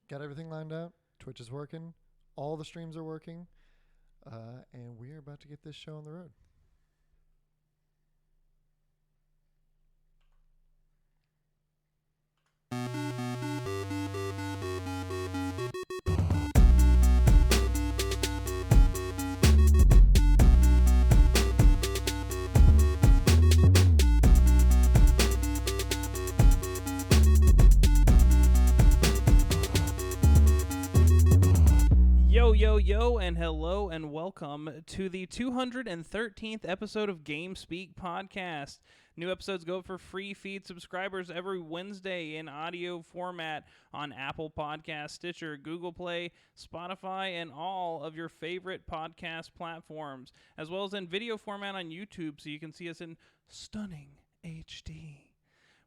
got everything lined up. Twitch is working. All the streams are working. And we are about to get this show on the road. Yo, and hello, and welcome to the 213th episode of GameSpeak Podcast. New episodes go up for free feed subscribers every Wednesday in audio format on Apple Podcasts, Stitcher, Google Play, Spotify, and all of your favorite podcast platforms, as well as in video format on YouTube so you can see us in stunning HD,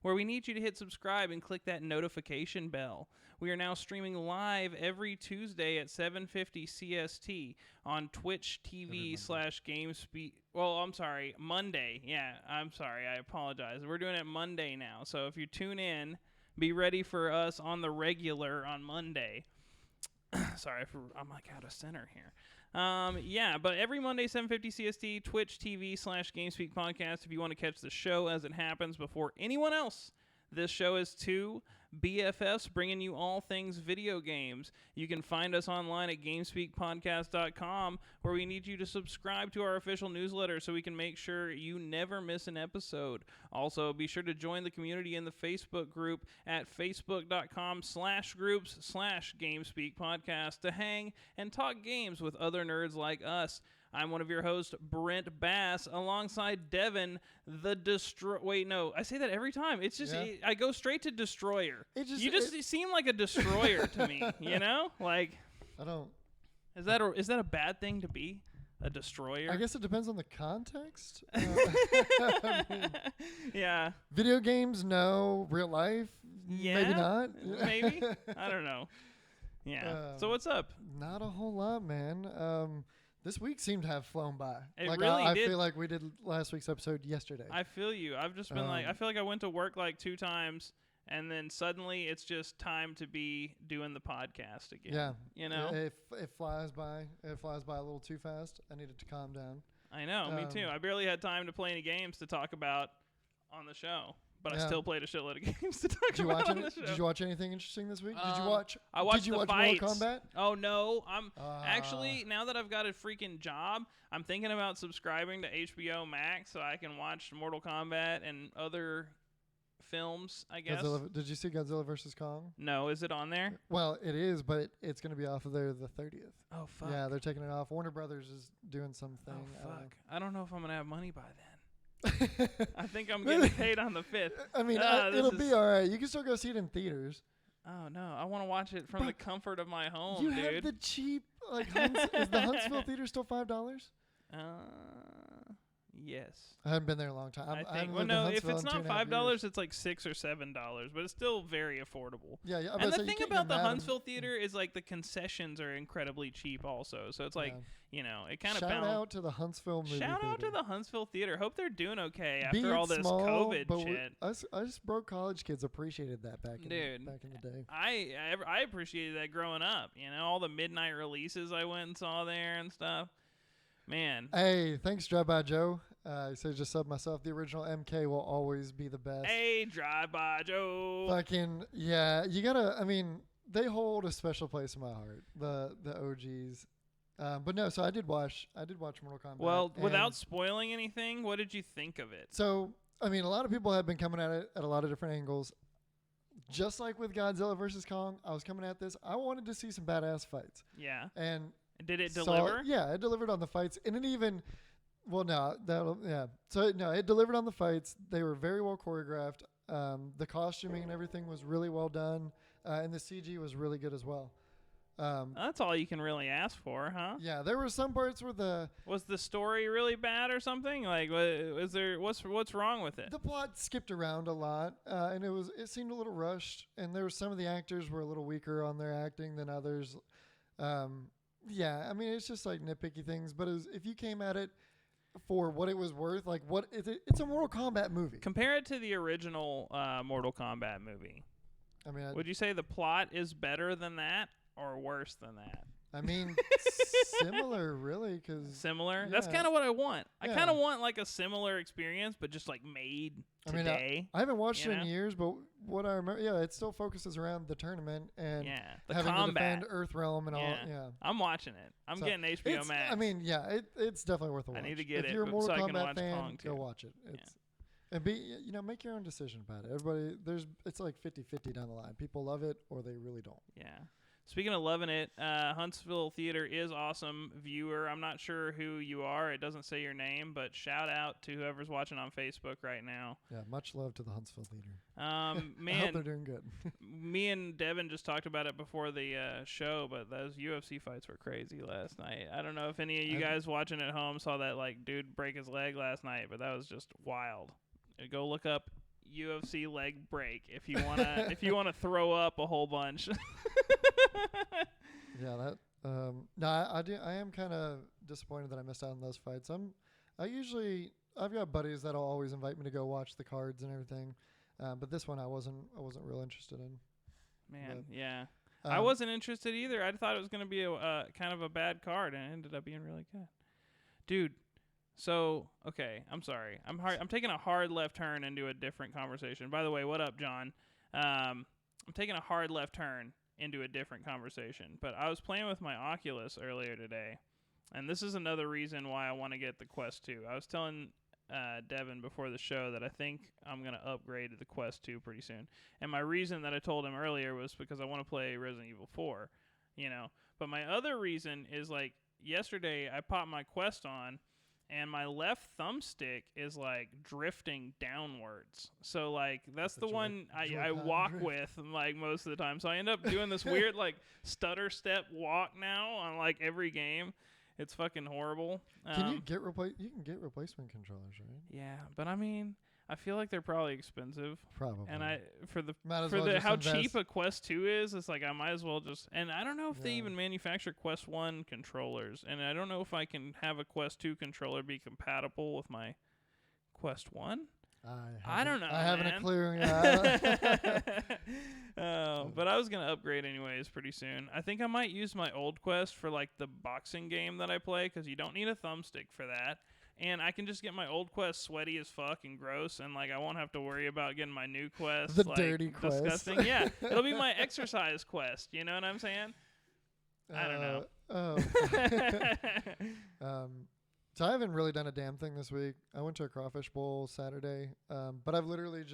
where we need you to hit subscribe and click that notification bell. We are now streaming live every Tuesday at 7:50 CST on Twitch TV /GameSpeak. Well, I'm sorry, Monday. Yeah, I'm sorry. I apologize. We're doing it Monday now. So if you tune in, be ready for us on the regular on Monday. Sorry, I'm like out of center here. Yeah, but every Monday, 7:50 CST, Twitch TV /GameSpeak Podcast. If you want to catch the show as it happens before anyone else, this show is two BFFs bringing you all things video games. You can find us online at GameSpeakPodcast.com, where we need you to subscribe to our official newsletter so we can make sure you never miss an episode. Also, be sure to join the community in the Facebook group at Facebook.com/groups/GameSpeakPodcast to hang and talk games with other nerds like us. I'm one of your hosts, Brent Bass, alongside Devon, the Wait, no, I say that every time. It's just, I go straight to Destroyer. You just seem like a destroyer to me, you know? Like, I don't. Is that a bad thing to be? A destroyer? I guess it depends on the context. I mean, yeah. Video games, no. Real life, maybe not. Maybe? I don't know. Yeah. So what's up? Not a whole lot, man. This week seemed to have flown by. It like really I did. feel like we did last week's episode yesterday. I feel you. I've just been I feel like I went to work like 2 times, and then suddenly it's just time to be doing the podcast again. Yeah. You know? It flies by. It flies by a little too fast. I needed to calm down. I know. Me too. I barely had time to play any games to talk about on the show. But I still played a shitload of games to talk about on the show. Did you watch anything interesting this week? Did you watch? I watched Did you the watch fights. Mortal Kombat? Oh no! I'm actually, now that I've got a freaking job, I'm thinking about subscribing to HBO Max so I can watch Mortal Kombat and other films. I guess. Did you see Godzilla vs. Kong? No, is it on there? Well, it is, but it's going to be off of there the 30th. Oh fuck! Yeah, they're taking it off. Warner Brothers is doing something. Oh fuck! I don't know if I'm gonna have money by then. I think I'm getting paid on the 5th. I mean, it'll be all right. You can still go see it in theaters. Oh, no. I want to watch it from the comfort of my home, you dude. You have the cheap, like, is the Huntsville Theater still $5? Yes. I haven't been there a long time. I think. Well, no, if it's not $5, it's like $6 or $7, but it's still very affordable. Yeah, and the thing about the Huntsville Theater is like the concessions are incredibly cheap, also. So it's like, you know, it kind of shout out to the Huntsville movie Shout theater. out to the Huntsville Theater. Hope they're doing okay after all this COVID shit. Us broke college kids appreciated that back in the day. I appreciated that growing up. You know, all the midnight releases I went and saw there and stuff. Man. Hey, thanks, Drive By Joe. He said just sub myself. The original MK will always be the best. Hey, Drive By Joe. Fucking, yeah. You gotta, I mean, they hold a special place in my heart. The OGs. But no, so I did watch Mortal Kombat. Well, without spoiling anything, what did you think of it? So, I mean, a lot of people have been coming at it at a lot of different angles. Just like with Godzilla vs. Kong, I was coming at this. I wanted to see some badass fights. Yeah. And did it deliver? Yeah, it delivered on the fights. And it even, well, no, So, no, it delivered on the fights. They were very well choreographed. The costuming and everything was really well done. And the CG was really good as well. That's all you can really ask for, huh? Yeah, there were some parts where was the story really bad or something? Like, what's wrong with it? The plot skipped around a lot, and it seemed a little rushed. And there were some of the actors were a little weaker on their acting than others. Yeah, I mean, it's just like nitpicky things. But if you came at it for what it was worth, like it's a Mortal Kombat movie. Compare it to the original Mortal Kombat movie. I mean, Would you say the plot is better than that or worse than that? I mean, similar, really, because Similar? That's kind of what I want. I Yeah. kind of want like a similar experience, but just like made today. I haven't watched you it in know? years, but what I remember, it still focuses around the tournament and the having combat. to defend Earthrealm and all. Yeah, I'm watching it. I'm So, getting HBO Max. I mean, it's definitely worth a watch. I need to get if it you're a Mortal so I can Kombat watch fan, Kong, too. go watch it. And make your own decision about it. Everybody, it's like 50-50 down the line. People love it or they really don't. Yeah. Speaking of loving it, Huntsville Theater is awesome. Viewer, I'm not sure who you are. It doesn't say your name, but shout out to whoever's watching on Facebook right now. Yeah, much love to the Huntsville Theater. Man, I hope they're doing good. me and Devin just talked about it before the show, but those UFC fights were crazy last night. I don't know if any of you guys watching at home saw that dude break his leg last night, but that was just wild. Go look up UFC leg break if you wanna throw up a whole bunch. Yeah, that. No, I am kind of disappointed that I missed out on those fights. I've got buddies that'll always invite me to go watch the cards and everything, but this one I wasn't real interested in. Man, yeah, I wasn't interested either. I thought it was gonna be a kind of a bad card, and it ended up being really good, dude. So, okay, I'm sorry. I'm taking a hard left turn into a different conversation. By the way, what up, John? I'm taking a hard left turn into a different conversation. But I was playing with my Oculus earlier today, and this is another reason why I want to get the Quest 2. I was telling Devin before the show that I think I'm going to upgrade to the Quest 2 pretty soon. And my reason that I told him earlier was because I want to play Resident Evil 4, But my other reason is, yesterday I popped my Quest on, and my left thumbstick is drifting downwards. So that's the one I walk with most of the time. So I end up doing this weird stutter step walk now on every game. It's fucking horrible. Can you get replacement controllers, right? Yeah, but I mean, I feel like they're probably expensive. Probably. And how invest. cheap a Quest 2 is, it's I might as well just. And I don't know if they even manufacture Quest 1 controllers, and I don't know if I can have a Quest 2 controller be compatible with my Quest 1. I don't know. I haven't a clue. But I was gonna upgrade anyways pretty soon. I think I might use my old Quest for the boxing game that I play, because you don't need a thumbstick for that. And I can just get my old Quest sweaty as fuck and gross, and I won't have to worry about getting my new Quest the dirty Quest. Disgusting. Yeah, it'll be my exercise Quest. You know what I'm saying? I don't know. So I haven't really done a damn thing this week. I went to a crawfish bowl Saturday, but I've literally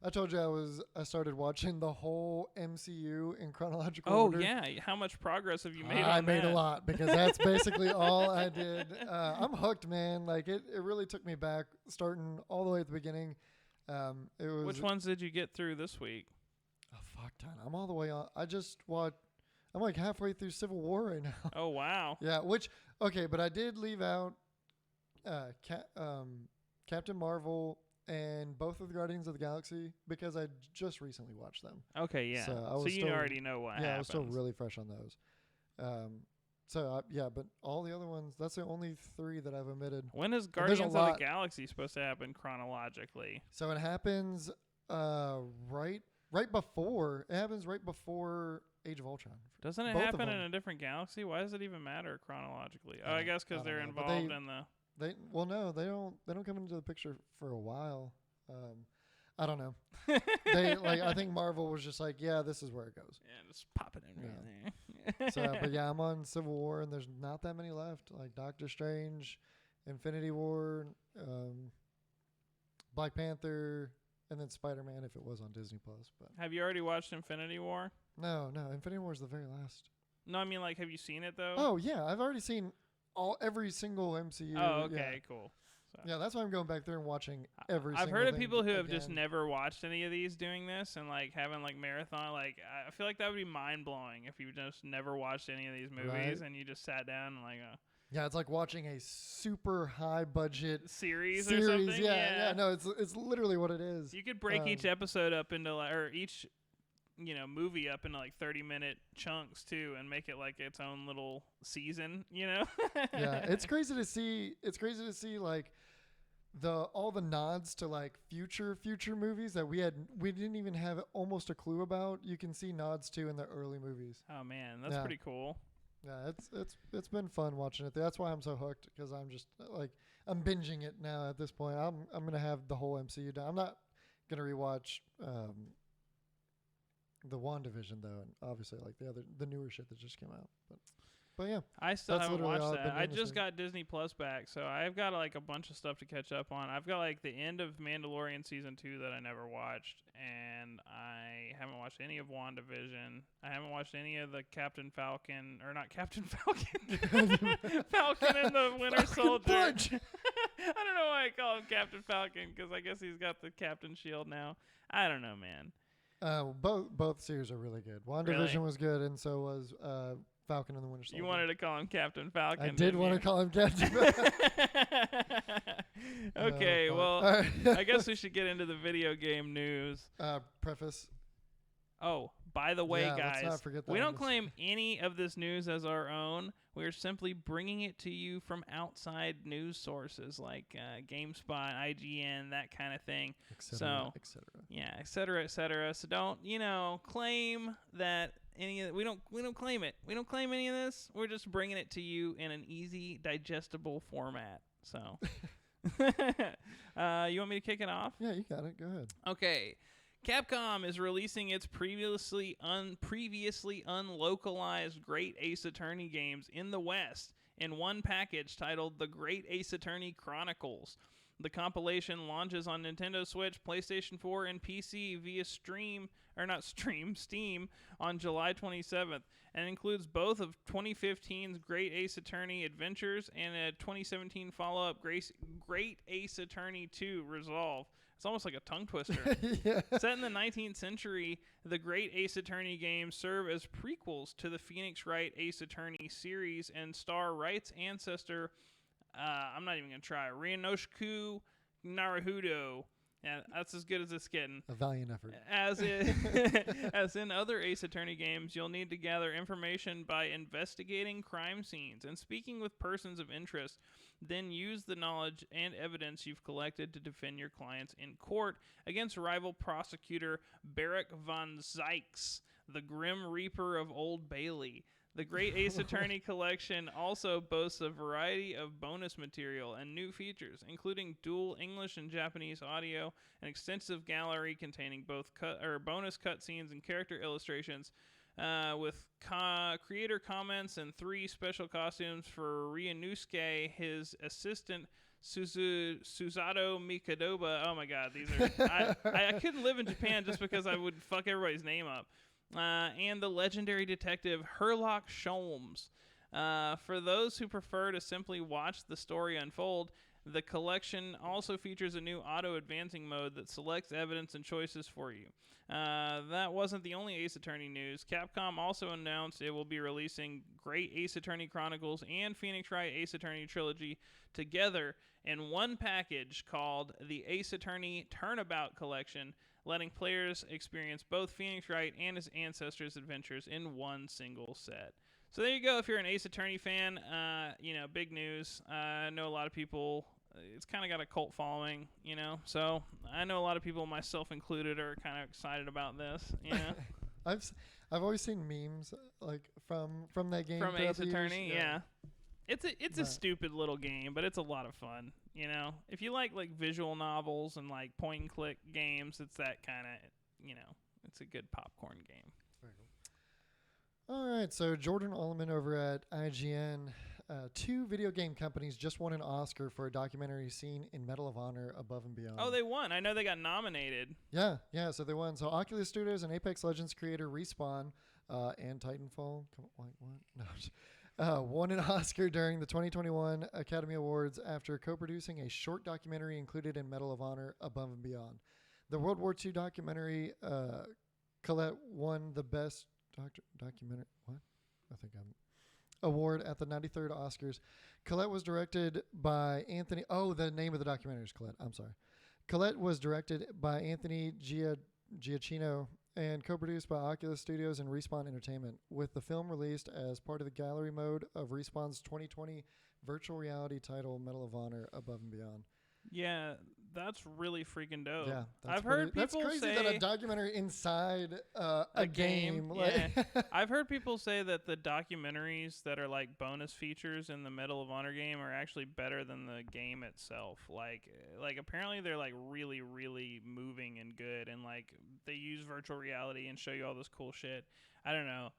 I told you I started watching the whole MCU in chronological order. Oh yeah, how much progress have you made? I made a lot, because that's basically all I did. I'm hooked, man. It really took me back, starting all the way at the beginning. Which ones did you get through this week? A fuck ton. I'm all the way on. I'm halfway through Civil War right now. Oh wow. Yeah, but I did leave out Captain Marvel and both of the Guardians of the Galaxy, because I just recently watched them. Okay, yeah. So you already know what happens. Yeah, I was still really fresh on those. But all the other ones, that's the only 3 that I've omitted. When is Guardians of the Galaxy supposed to happen chronologically? So it happens right before. It happens right before Age of Ultron. Doesn't it happen in a different galaxy? Why does it even matter chronologically? I guess because they're involved in the. They don't come into the picture for a while. I don't know. I think Marvel was just this is where it goes. Yeah, just pop it in right there. But I'm on Civil War, and there's not that many left. Doctor Strange, Infinity War, Black Panther, and then Spider-Man if it was on Disney Plus. But have you already watched Infinity War? No, Infinity War is the very last. No, I mean have you seen it though? Oh yeah, I've already seen every single MCU. Oh, okay, cool. So. Yeah, that's why I'm going back there and watching every. I've heard of people who have just never watched any of these doing this and having marathon. I feel like that would be mind blowing if you just never watched any of these movies and you just sat down and Yeah, it's like watching a super high budget series or something. Yeah. No, it's literally what it is. You could break each episode up into or each movie up into 30-minute chunks too, and make it its own little season. Yeah, it's crazy to see. It's crazy to see all the nods to like future movies that we didn't even have almost a clue about. You can see nods to in the early movies. Oh man, that's pretty cool. Yeah, it's been fun watching it. That's why I'm so hooked, because I'm just like I'm binging it now at this point. I'm gonna have the whole MCU done. I'm not gonna rewatch the WandaVision though, and obviously like the newer shit that just came out. But yeah, I still haven't watched all I've that. been I doing this just week. got Disney Plus back, so I've got like a bunch of stuff to catch up on. I've got like the end of Mandalorian season 2 that I never watched, and I haven't watched any of WandaVision. I haven't watched any of the Captain Falcon, or not Captain Falcon, Falcon and the Winter Soldier. Punch! I don't know why I call him Captain Falcon, because I guess he's got the Captain Shield now. I don't know, man. Both series are really good. WandaVision was good, and so was Falcon and the Winter Soldier. You wanted to call him Captain Falcon. I did want to call him Captain Falcon. Okay, well, right. I guess we should get into the video game news. Preface. Oh, by the way, Yeah, let's guys, not forget that we on don't this. claim any of this news as our own. We are simply bringing it to you from outside news sources like GameSpot, IGN, that kind of thing. Et cetera. Yeah, et cetera, et cetera. So don't, claim that any of we don't claim it. We don't claim any of this. We're just bringing it to you in an easy, digestible format. So, you want me to kick it off? Yeah, you got it. Go ahead. Okay. Capcom is releasing its previously unlocalized Great Ace Attorney games in the West in one package titled The Great Ace Attorney Chronicles. The compilation launches on Nintendo Switch, PlayStation 4, and PC via Steam on July 27th, and includes both of 2015's Great Ace Attorney Adventures and a 2017 follow-up Great Ace Attorney 2 Resolve. It's almost like a tongue twister. Yeah. Set in the 19th century, the Great Ace Attorney games serve as prequels to the Phoenix Wright Ace Attorney series and star Wright's ancestor, I'm not even going to try, Ryanosuke Naruhodo. Yeah, that's as good as it's getting. A valiant effort. As in other Ace Attorney games, you'll need to gather information by investigating crime scenes and speaking with persons of interest. Then use the knowledge and evidence you've collected to defend your clients in court against rival prosecutor Barrick von Zykes, the Grim Reaper of Old Bailey. The Great Ace Attorney Collection also boasts a variety of bonus material and new features, including dual English and Japanese audio, an extensive gallery containing both bonus cutscenes and character illustrations, with creator comments and 3 special costumes for Ryanosuke, his assistant Susato Mikadoba. Oh my God, these are I couldn't live in Japan just because I would fuck everybody's name up. And the legendary detective Herlock Sholmes. For those who prefer to simply watch the story unfold, the collection also features a new auto-advancing mode that selects evidence and choices for you. That wasn't the only Ace Attorney news. Capcom also announced it will be releasing Great Ace Attorney Chronicles and Phoenix Wright Ace Attorney Trilogy together in one package called the Ace Attorney Turnabout Collection, letting players experience both Phoenix Wright and his ancestors' adventures in one single set. So there you go. If you're an Ace Attorney fan, big news. I know a lot of people. It's kind of got a cult following, So I know a lot of people, myself included, are kind of excited about this. I've always seen memes like from that game. From Ace Attorney, yeah. It's a stupid little game, but it's a lot of fun. If you like visual novels and like point and click games, it's that kind of it's a good popcorn game. Very cool. All right, so Jordan Allman over at IGN. 2 video game companies just won an Oscar for a documentary scene in Medal of Honor Above and Beyond. Oh, they won. I know they got nominated. Yeah, so they won. So Oculus Studios and Apex Legends creator Respawn and Titanfall. Won an Oscar during the 2021 Academy Awards after co-producing a short documentary included in Medal of Honor Above and Beyond. The World War II documentary, Colette won the Best Documentary Award at the 93rd Oscars. Colette was directed by Anthony... Oh, the name of the documentary is Colette. I'm sorry. Colette was directed by Anthony Giacchino and co-produced by Oculus Studios and Respawn Entertainment, with the film released as part of the gallery mode of Respawn's 2020 virtual reality title Medal of Honor Above and Beyond. Yeah, that's really freaking dope. Yeah, I've heard people that's crazy say that a documentary inside a game. Yeah, Like I've heard people say that the documentaries that are like bonus features in the Medal of Honor game are actually better than the game itself. Like apparently they're like really, really moving and good, and like they use virtual reality and show you all this cool shit. I don't know.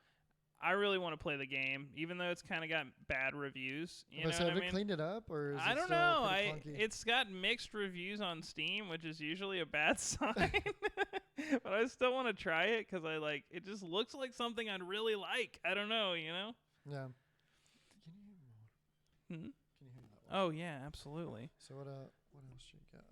I really want to play the game, even though it's kind of got bad reviews. You know so what have I it mean? cleaned it up, or is I it don't still know. pretty clunky? It's got mixed reviews on Steam, which is usually a bad sign. But I still want to try it because I like it. Just looks like something I'd really like. I don't know, you know. Yeah. Hmm? Can you hear that one? Oh yeah, absolutely. So what else you got?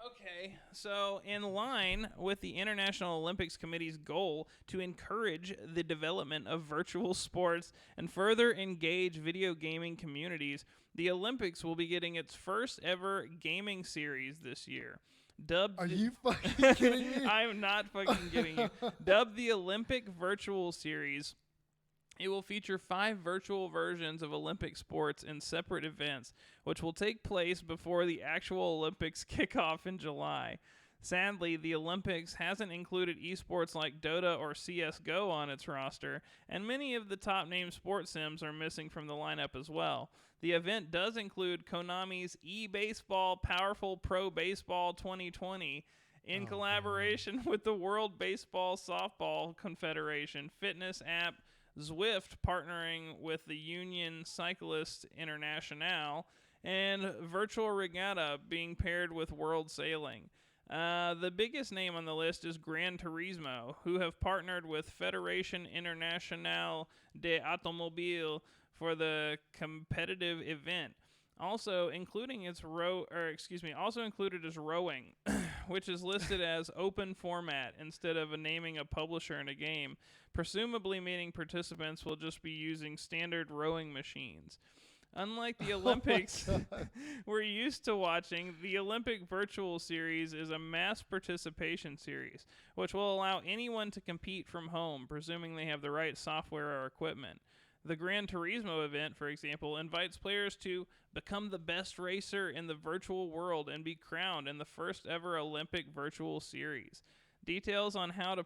Okay, so in line with the International Olympics Committee's goal to encourage the development of virtual sports and further engage video gaming communities, the Olympics will be getting its first ever gaming series this year. Dubbed Are you fucking kidding me? I'm not fucking kidding you. Dubbed the Olympic Virtual Series, it will feature 5 virtual versions of Olympic sports in separate events, which will take place before the actual Olympics kick off in July. Sadly, the Olympics hasn't included esports like Dota or CSGO on its roster, and many of the top-named sports sims are missing from the lineup as well. The event does include Konami's eBaseball Powerful Pro Baseball 2020, in collaboration with the World Baseball Softball Confederation, fitness app Zwift partnering with the Union Cycliste Internationale, and Virtual Regatta being paired with World Sailing. The biggest name on the list is Gran Turismo, who have partnered with Fédération Internationale de Automobile for the competitive event. Also included is rowing, which is listed as open format instead of naming a publisher in a game, presumably meaning participants will just be using standard rowing machines. Unlike the Olympics we're used to watching, the Olympic Virtual Series is a mass participation series, which will allow anyone to compete from home, presuming they have the right software or equipment. The Gran Turismo event, for example, invites players to become the best racer in the virtual world and be crowned in the first ever Olympic Virtual Series. Details on how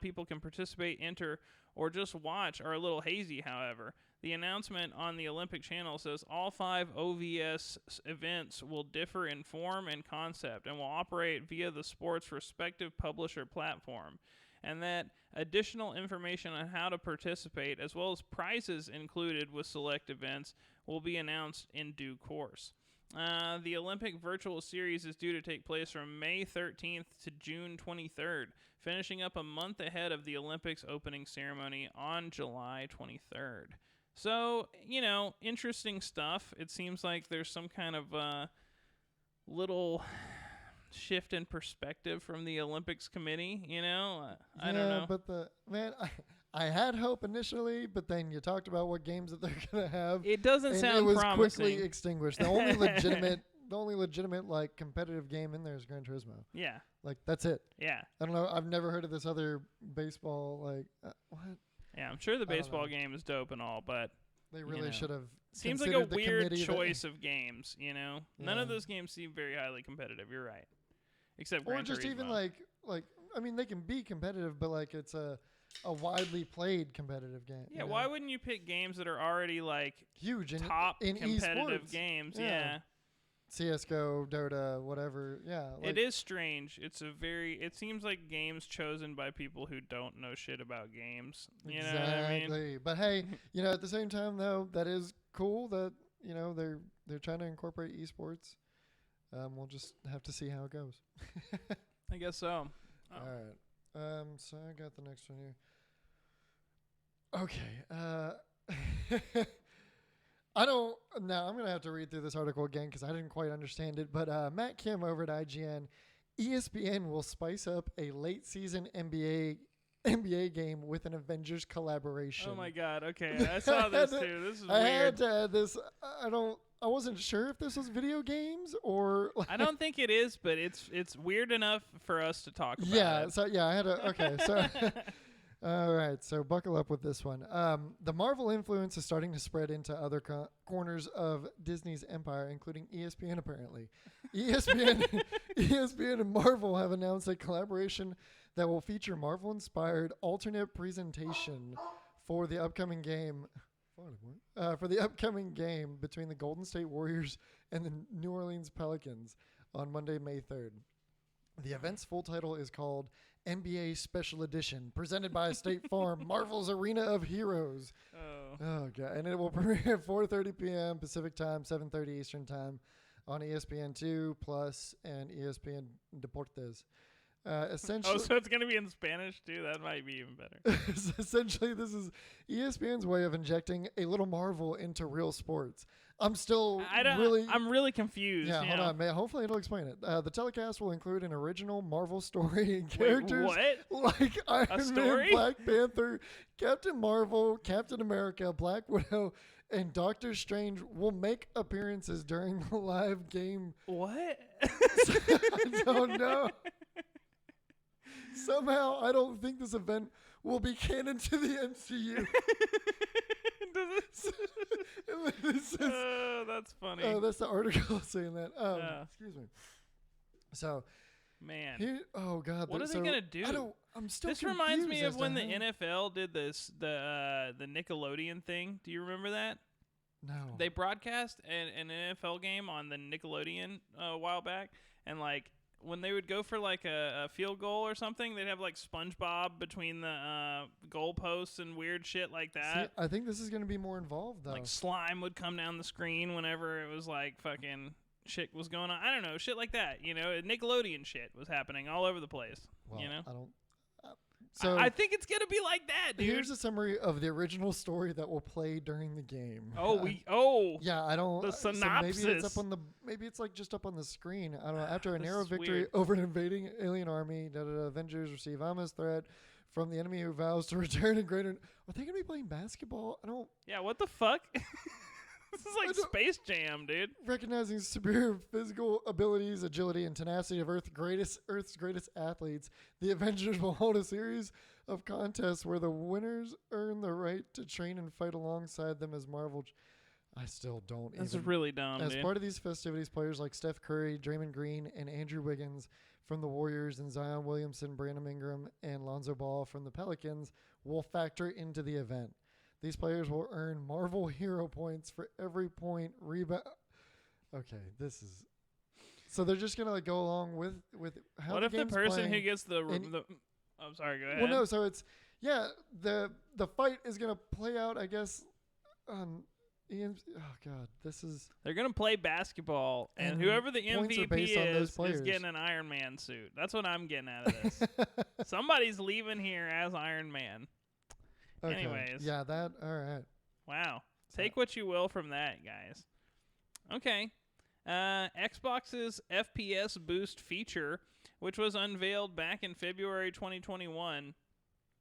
people can participate, enter, or just watch are a little hazy, however. The announcement on the Olympic channel says all 5 OVS events will differ in form and concept and will operate via the sport's respective publisher platform, and that additional information on how to participate, as well as prizes included with select events, will be announced in due course. The Olympic Virtual Series is due to take place from May 13th to June 23rd, finishing up a month ahead of the Olympics opening ceremony on July 23rd. So, interesting stuff. It seems like there's some kind of little shift in perspective from the Olympics committee, I don't know. But I had hope initially, but then you talked about what games that they're going to have. It doesn't and sound it was promising. Quickly extinguished. The only legitimate like competitive game in there is Gran Turismo. Yeah. Like that's it. Yeah. I don't know. I've never heard of this other baseball what? Yeah, I'm sure the baseball game is dope and all, but they really should have. Seems like a weird choice of games, None of those games seem very highly competitive. You're right. Except Gran Turismo. Or just even like I mean they can be competitive, but like it's a widely played competitive game. Yeah, why wouldn't you pick games that are already like huge in top competitive esports. games? Yeah. CSGO, Dota, whatever. Yeah. It is strange. It seems like games chosen by people who don't know shit about games. You know what I mean? But hey, at the same time though, that is cool that, they're trying to incorporate esports. We'll just have to see how it goes. I guess so. Oh. All right. So I got the next one here. Okay. I'm going to have to read through this article again because I didn't quite understand it. But Matt Kim over at IGN, ESPN will spice up a late season NBA game with an Avengers collaboration. Oh my God. Okay. I saw this too. This is weird. I wasn't sure if this was video games or. I don't think it is, but it's weird enough for us to talk about. Yeah. It. So yeah, I had a. Okay. So. All right, so buckle up with this one. The Marvel influence is starting to spread into other corners of Disney's empire, including ESPN, apparently. ESPN and Marvel have announced a collaboration that will feature Marvel-inspired alternate presentation for the upcoming game. Between the Golden State Warriors and the New Orleans Pelicans on Monday, May 3rd. The event's full title is called NBA Special Edition, presented by State Farm, Marvel's Arena of Heroes. Oh, God. And it will premiere at 4:30 p.m. Pacific Time, 7:30 Eastern Time on ESPN2 Plus and ESPN Deportes. Essentially, so it's going to be in Spanish, too? That might be even better. Essentially, this is ESPN's way of injecting a little Marvel into real sports. I'm really confused. Yeah, hold on, man. Hopefully it'll explain it. The telecast will include an original Marvel story and characters like Iron Man, Black Panther, Captain Marvel, Captain America, Black Widow, and Doctor Strange will make appearances during the live game. What? I don't know. Somehow, I don't think this event will be canon to the MCU. That's funny. Oh, that's the article saying that. Excuse me. So, man, oh God, what are they gonna do? I'm still. This reminds me of when the NFL did the Nickelodeon thing. Do you remember that? No. They broadcast an NFL game on the Nickelodeon a while back, and like when they would go for like a field goal or something, they'd have like SpongeBob between the goalposts and weird shit like that. See, I think this is going to be more involved, though. Like slime would come down the screen whenever it was like fucking shit was going on. I don't know, shit like that. You know, Nickelodeon shit was happening all over the place. Well, you know, I don't. I think it's gonna be like that, dude. Here's a summary of the original story that will play during the game. Yeah, I don't. The synopsis. So maybe it's like just up on the screen. I don't know. After a narrow victory over an invading alien army, Avengers receive ominous threat from the enemy who vows to return in greater. Are they gonna be playing basketball? I don't. Yeah, what the fuck? This is like Space Jam, dude. Recognizing superior physical abilities, agility, and tenacity of Earth's greatest athletes, the Avengers will hold a series of contests where the winners earn the right to train and fight alongside them as Marvel. I still don't. That's really dumb. As part of these festivities, players like Steph Curry, Draymond Green, and Andrew Wiggins from the Warriors, and Zion Williamson, Brandon Ingram, and Lonzo Ball from the Pelicans will factor into the event. These players will earn Marvel hero points for every point rebound. Okay, this is. So they're just gonna like go along with how. What the if the game's person playing, who gets the? I'm sorry. Go ahead. Well, no. So it's the fight is gonna play out. I guess. Oh God, this is. They're gonna play basketball, and whoever the MVP is getting an Iron Man suit. That's what I'm getting out of this. Somebody's leaving here as Iron Man. Okay. Anyways. Yeah, that. All right. Wow. Take what you will from that, guys. Okay. Xbox's FPS boost feature, which was unveiled back in February 2021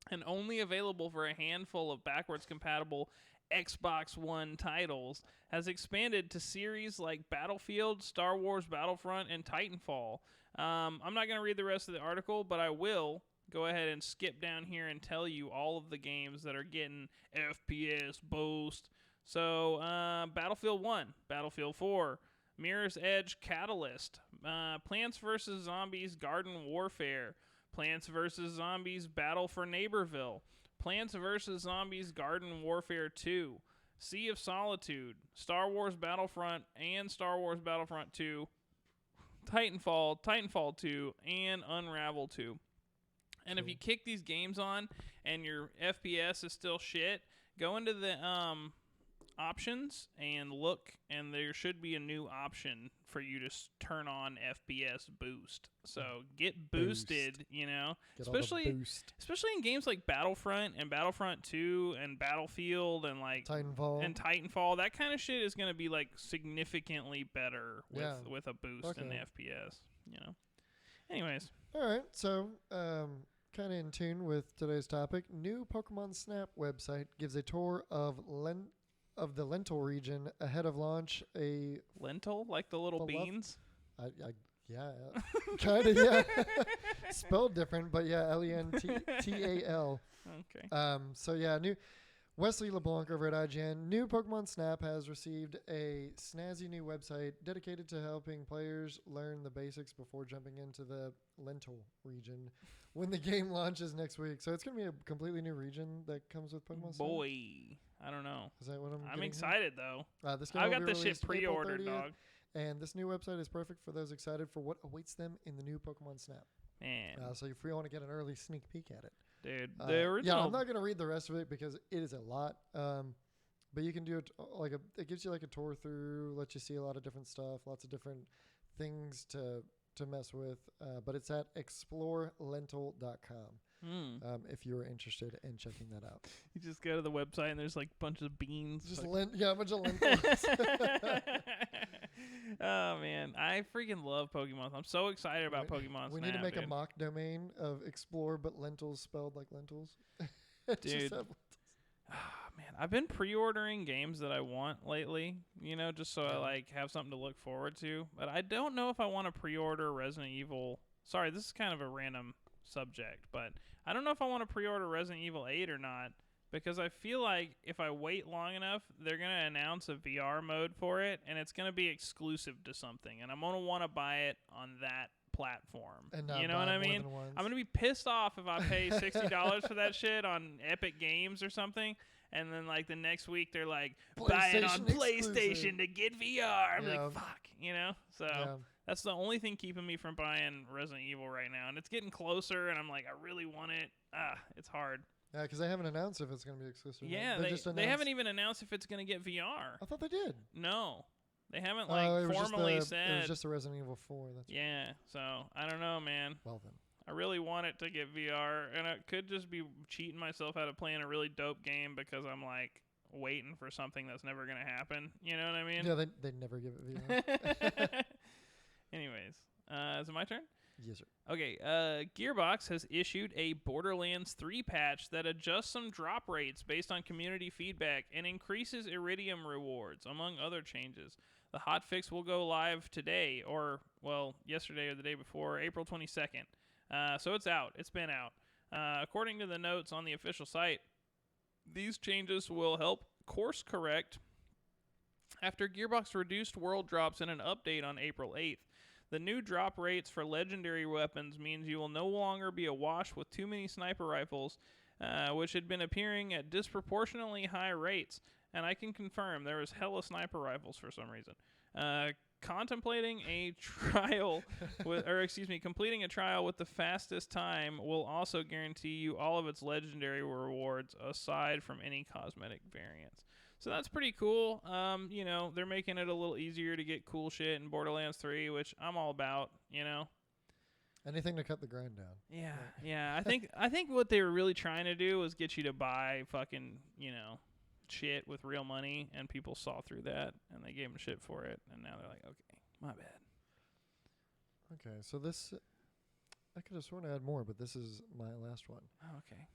and only available for a handful of backwards compatible Xbox One titles, has expanded to series like Battlefield, Star Wars Battlefront, and Titanfall. I'm not going to read the rest of the article, but I will go ahead and skip down here and tell you all of the games that are getting FPS boost. So, Battlefield 1, Battlefield 4, Mirror's Edge Catalyst, Plants vs. Zombies Garden Warfare, Plants vs. Zombies Battle for Neighborville, Plants vs. Zombies Garden Warfare 2, Sea of Solitude, Star Wars Battlefront and Star Wars Battlefront 2, Titanfall, Titanfall 2, and Unravel 2. And if you kick these games on and your FPS is still shit, go into the options and look, and there should be a new option for you to turn on FPS boost. So get boosted, you know, especially in games like Battlefront and Battlefront 2 and Battlefield and like Titanfall. That kind of shit is going to be like significantly better with a boost in the FPS, you know. Anyways. All right. So, kind of in tune with today's topic, new Pokemon Snap website gives a tour of the Lentil region ahead of launch. A lentil, like the little beans. Yeah, kind of, yeah. Spelled different, but yeah, Lental. Okay. So yeah, new Wesley LeBlanc over at IGN. New Pokemon Snap has received a snazzy new website dedicated to helping players learn the basics before jumping into the Lental region when the game launches next week. So it's going to be a completely new region that comes with Pokemon Snap. Boy, I don't know. Is that what I'm excited though. This game I will got be this shit released April pre-ordered, 30th, dog. and this new website is perfect for those excited for what awaits them in the new Pokemon Snap. Man, So if you want to get an early sneak peek at it. dude, the original. Yeah, I'm not going to read the rest of it because it is a lot. But you can do it it gives you like a tour through, lets you see a lot of different stuff, lots of different things to mess with. But it's at explorelental.com. If you're interested in checking that out. You just go to the website and there's like a bunch of beans. Just a bunch of lentils. Oh man, I freaking love Pokemon. I'm so excited about Pokemon We Snap, need to make dude. a mock domain of explore, but lentils spelled like lentils. Dude. Man, I've been pre-ordering games that I want lately, just so I like have something to look forward to. But I don't know if I want to pre-order Resident Evil. Sorry, this is kind of a random subject, but I don't know if I want to pre-order Resident Evil 8 or not, because I feel like if I wait long enough, they're going to announce a VR mode for it, and it's going to be exclusive to something, and I'm going to want to buy it on that platform. And you know what I mean? I'm going to be pissed off if I pay $60 for that shit on Epic Games or something, and then like the next week they're like, buy it on PlayStation to get VR. I'm like, fuck, So that's the only thing keeping me from buying Resident Evil right now, and it's getting closer, and I'm like, I really want it. It's hard. Yeah, because they haven't announced if it's going to be exclusive. Yeah, they haven't even announced if it's going to get VR. I thought they did. No. They haven't formally said. It was just a Resident Evil 4. So I don't know, man. Well then. I really want it to get VR, and it could just be cheating myself out of playing a really dope game because I'm like waiting for something that's never going to happen. You know what I mean? Yeah, they never give it VR. Anyways, is it my turn? Yes, sir. Okay, Gearbox has issued a Borderlands 3 patch that adjusts some drop rates based on community feedback and increases Iridium rewards, among other changes. The hotfix will go live today, yesterday or the day before, April 22nd. So it's out. It's been out. According to the notes on the official site, these changes will help course correct after Gearbox reduced world drops in an update on April 8th. The new drop rates for legendary weapons means you will no longer be awash with too many sniper rifles, which had been appearing at disproportionately high rates. And I can confirm there was hella sniper rifles for some reason. Completing a trial with the fastest time will also guarantee you all of its legendary rewards aside from any cosmetic variants. So that's pretty cool. They're making it a little easier to get cool shit in Borderlands 3, which I'm all about, Anything to cut the grind down. Yeah. I think what they were really trying to do was get you to buy fucking, shit with real money, and people saw through that, and they gave them shit for it, and now they're like, okay, my bad. Okay, so this, I could have sworn I had more, but this is my last one. Oh, okay.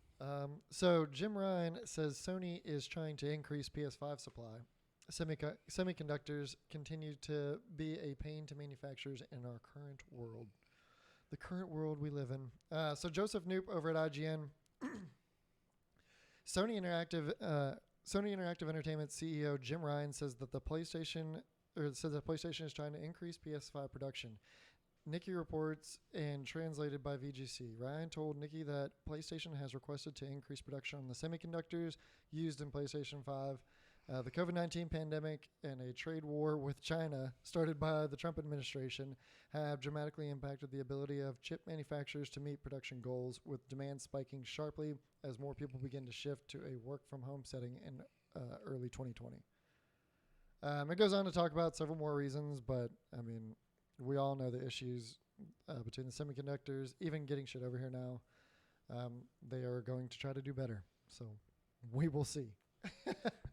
So Jim Ryan says Sony is trying to increase PS5 supply. Semiconductors continue to be a pain to manufacturers in our current world. The current world we live in. So Joseph Knoop over at IGN. Sony Interactive Entertainment CEO Jim Ryan says that PlayStation is trying to increase PS5 production. Nikki reports, and translated by VGC. Ryan told Nikki that PlayStation has requested to increase production on the semiconductors used in PlayStation 5. The COVID-19 pandemic and a trade war with China started by the Trump administration have dramatically impacted the ability of chip manufacturers to meet production goals, with demand spiking sharply as more people begin to shift to a work-from-home setting in early 2020. It goes on to talk about several more reasons, but, we all know the issues between the semiconductors, even getting shit over here now. They are going to try to do better, so we will see.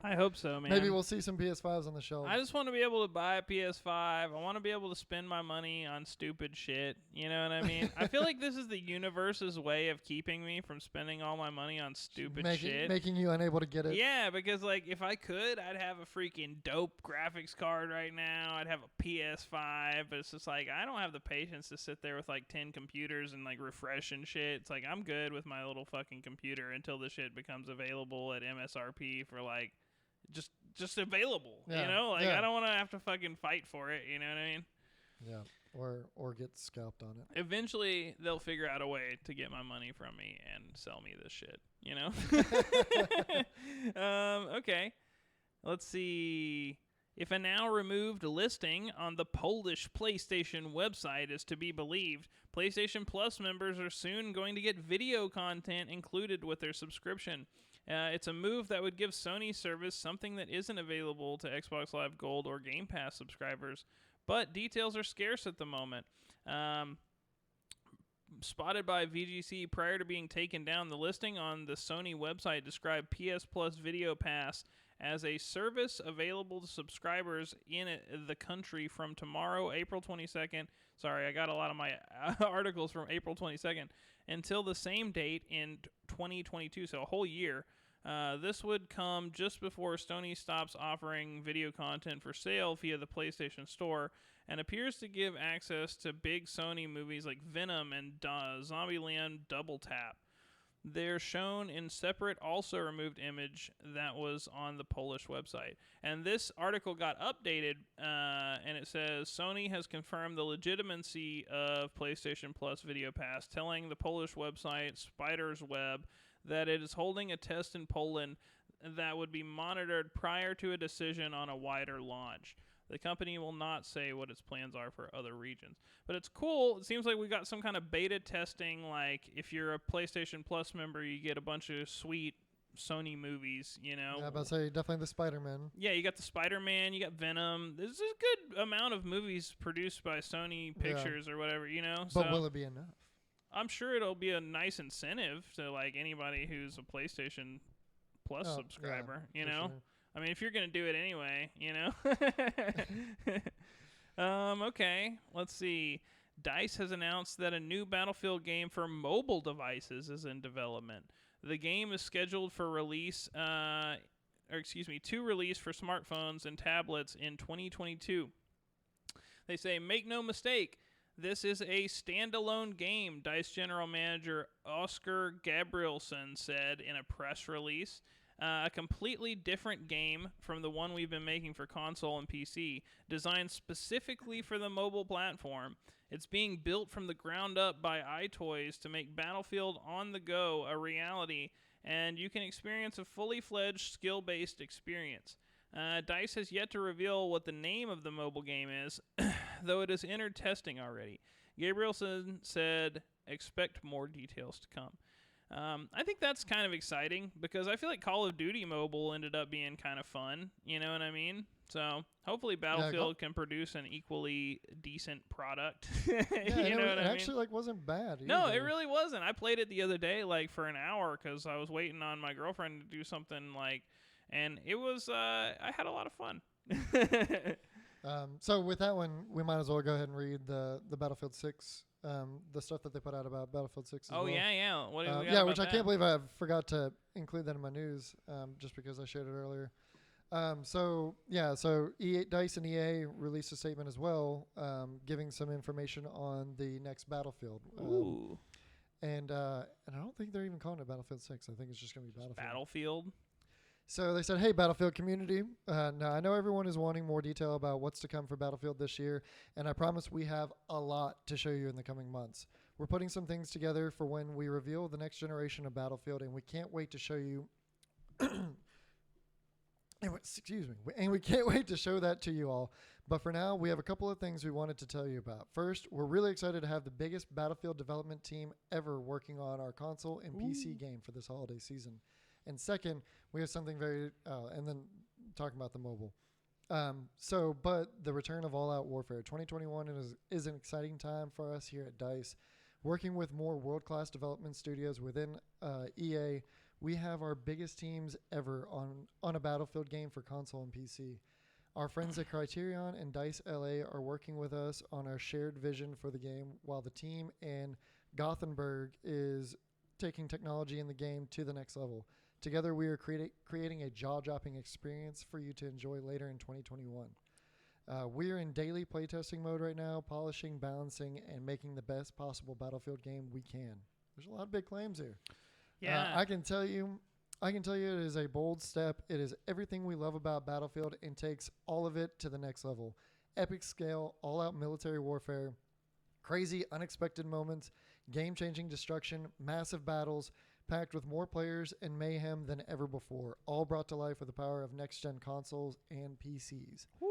I hope so, man. Maybe we'll see some PS5s on the shelf. I just want to be able to buy a PS5. I want to be able to spend my money on stupid shit. You know what I mean? I feel like this is the universe's way of keeping me from spending all my money on stupid shit. Making you unable to get it. Yeah, because like if I could, I'd have a freaking dope graphics card right now. I'd have a PS5, but it's just like I don't have the patience to sit there with like 10 computers and like refresh and shit. It's like I'm good with my little fucking computer until the shit becomes available at MSRP for like just available, yeah. you know? Like, yeah. I don't want to have to fucking fight for it, you know what I mean? Yeah, or get scalped on it. Eventually, they'll figure out a way to get my money from me and sell me this shit, you know? Okay. Let's see. If a now removed listing on the Polish PlayStation website is to be believed, PlayStation Plus members are soon going to get video content included with their subscription. It's a move that would give Sony service something that isn't available to Xbox Live Gold or Game Pass subscribers, but details are scarce at the moment. Spotted by VGC prior to being taken down, the listing on the Sony website described PS Plus Video Pass as a service available to subscribers in the country from tomorrow, April 22nd. Sorry, I got a lot of my articles from April 22nd until the same date in 2022, so a whole year. This would come just before Sony stops offering video content for sale via the PlayStation Store and appears to give access to big Sony movies like Venom and Zombieland Double Tap. They're shown in separate, also removed image that was on the Polish website. And this article got updated, and it says, Sony has confirmed the legitimacy of PlayStation Plus Video Pass, telling the Polish website Spider's Web that it is holding a test in Poland that would be monitored prior to a decision on a wider launch. The company will not say what its plans are for other regions. But it's cool. It seems like we got some kind of beta testing. Like, if you're a PlayStation Plus member, you get a bunch of sweet Sony movies, you know? Yeah, I was about to say, definitely the Spider-Man. Yeah, you got the Spider-Man, you got Venom. There's a good amount of movies produced by Sony Pictures or whatever, you know? But so will it be enough? I'm sure it'll be a nice incentive to, like, anybody who's a PlayStation Plus subscriber, you know? Sure. I mean, if you're going to do it anyway, you know? Okay, let's see. DICE has announced that a new Battlefield game for mobile devices is in development. The game is scheduled for release, to release for smartphones and tablets in 2022. They say, make no mistake, this is a standalone game, DICE General Manager Oscar Gabrielson said in a press release. A completely different game from the one we've been making for console and PC, designed specifically for the mobile platform. It's being built from the ground up by iToys to make Battlefield on the go a reality, and you can experience a fully fledged skill-based experience. DICE has yet to reveal what the name of the mobile game is, though it has entered testing already. Gabrielson said, expect more details to come. I think that's kind of exciting because I feel like Call of Duty Mobile ended up being kind of fun. You know what I mean? So hopefully Battlefield can produce an equally decent product. Yeah, you know what I mean? It actually wasn't bad. No, either. it really wasn't. I played it the other day like for an hour because I was waiting on my girlfriend to do something and it was I had a lot of fun. So with that one, we might as well go ahead and read the Battlefield 6. The stuff that they put out about Battlefield 6 as well. Yeah. What do we got yeah, about which I that? can't believe I forgot to include that in my news just because I shared it earlier. So DICE and EA released a statement as well, giving some information on the next Battlefield. Ooh. And I don't think they're even calling it Battlefield 6. I think it's just going to be Battlefield. Battlefield? So they said, hey, Battlefield community. Now, I know everyone is wanting more detail about what's to come for Battlefield this year, and I promise we have a lot to show you in the coming months. We're putting some things together for when we reveal the next generation of Battlefield, and we can't wait to show you... And we can't wait to show that to you all. But for now, we have a couple of things we wanted to tell you about. First, we're really excited to have the biggest Battlefield development team ever working on our console and PC game for this holiday season. And second, we have something very, and then talking about the mobile. But the return of All Out Warfare 2021 is an exciting time for us here at DICE. Working with more world-class development studios within EA, we have our biggest teams ever on a Battlefield game for console and PC. Our friends at Criterion and DICE LA are working with us on our shared vision for the game, while the team in Gothenburg is taking technology in the game to the next level. Together, we are creating a jaw-dropping experience for you to enjoy later in 2021. We are in daily playtesting mode right now, polishing, balancing, and making the best possible Battlefield game we can. There's a lot of big claims here. Yeah. I can tell you it is a bold step. It is everything we love about Battlefield and takes all of it to the next level. Epic scale, all-out military warfare, crazy, unexpected moments, game-changing destruction, massive battles, packed with more players and mayhem than ever before, all brought to life with the power of next-gen consoles and PCs. Woo.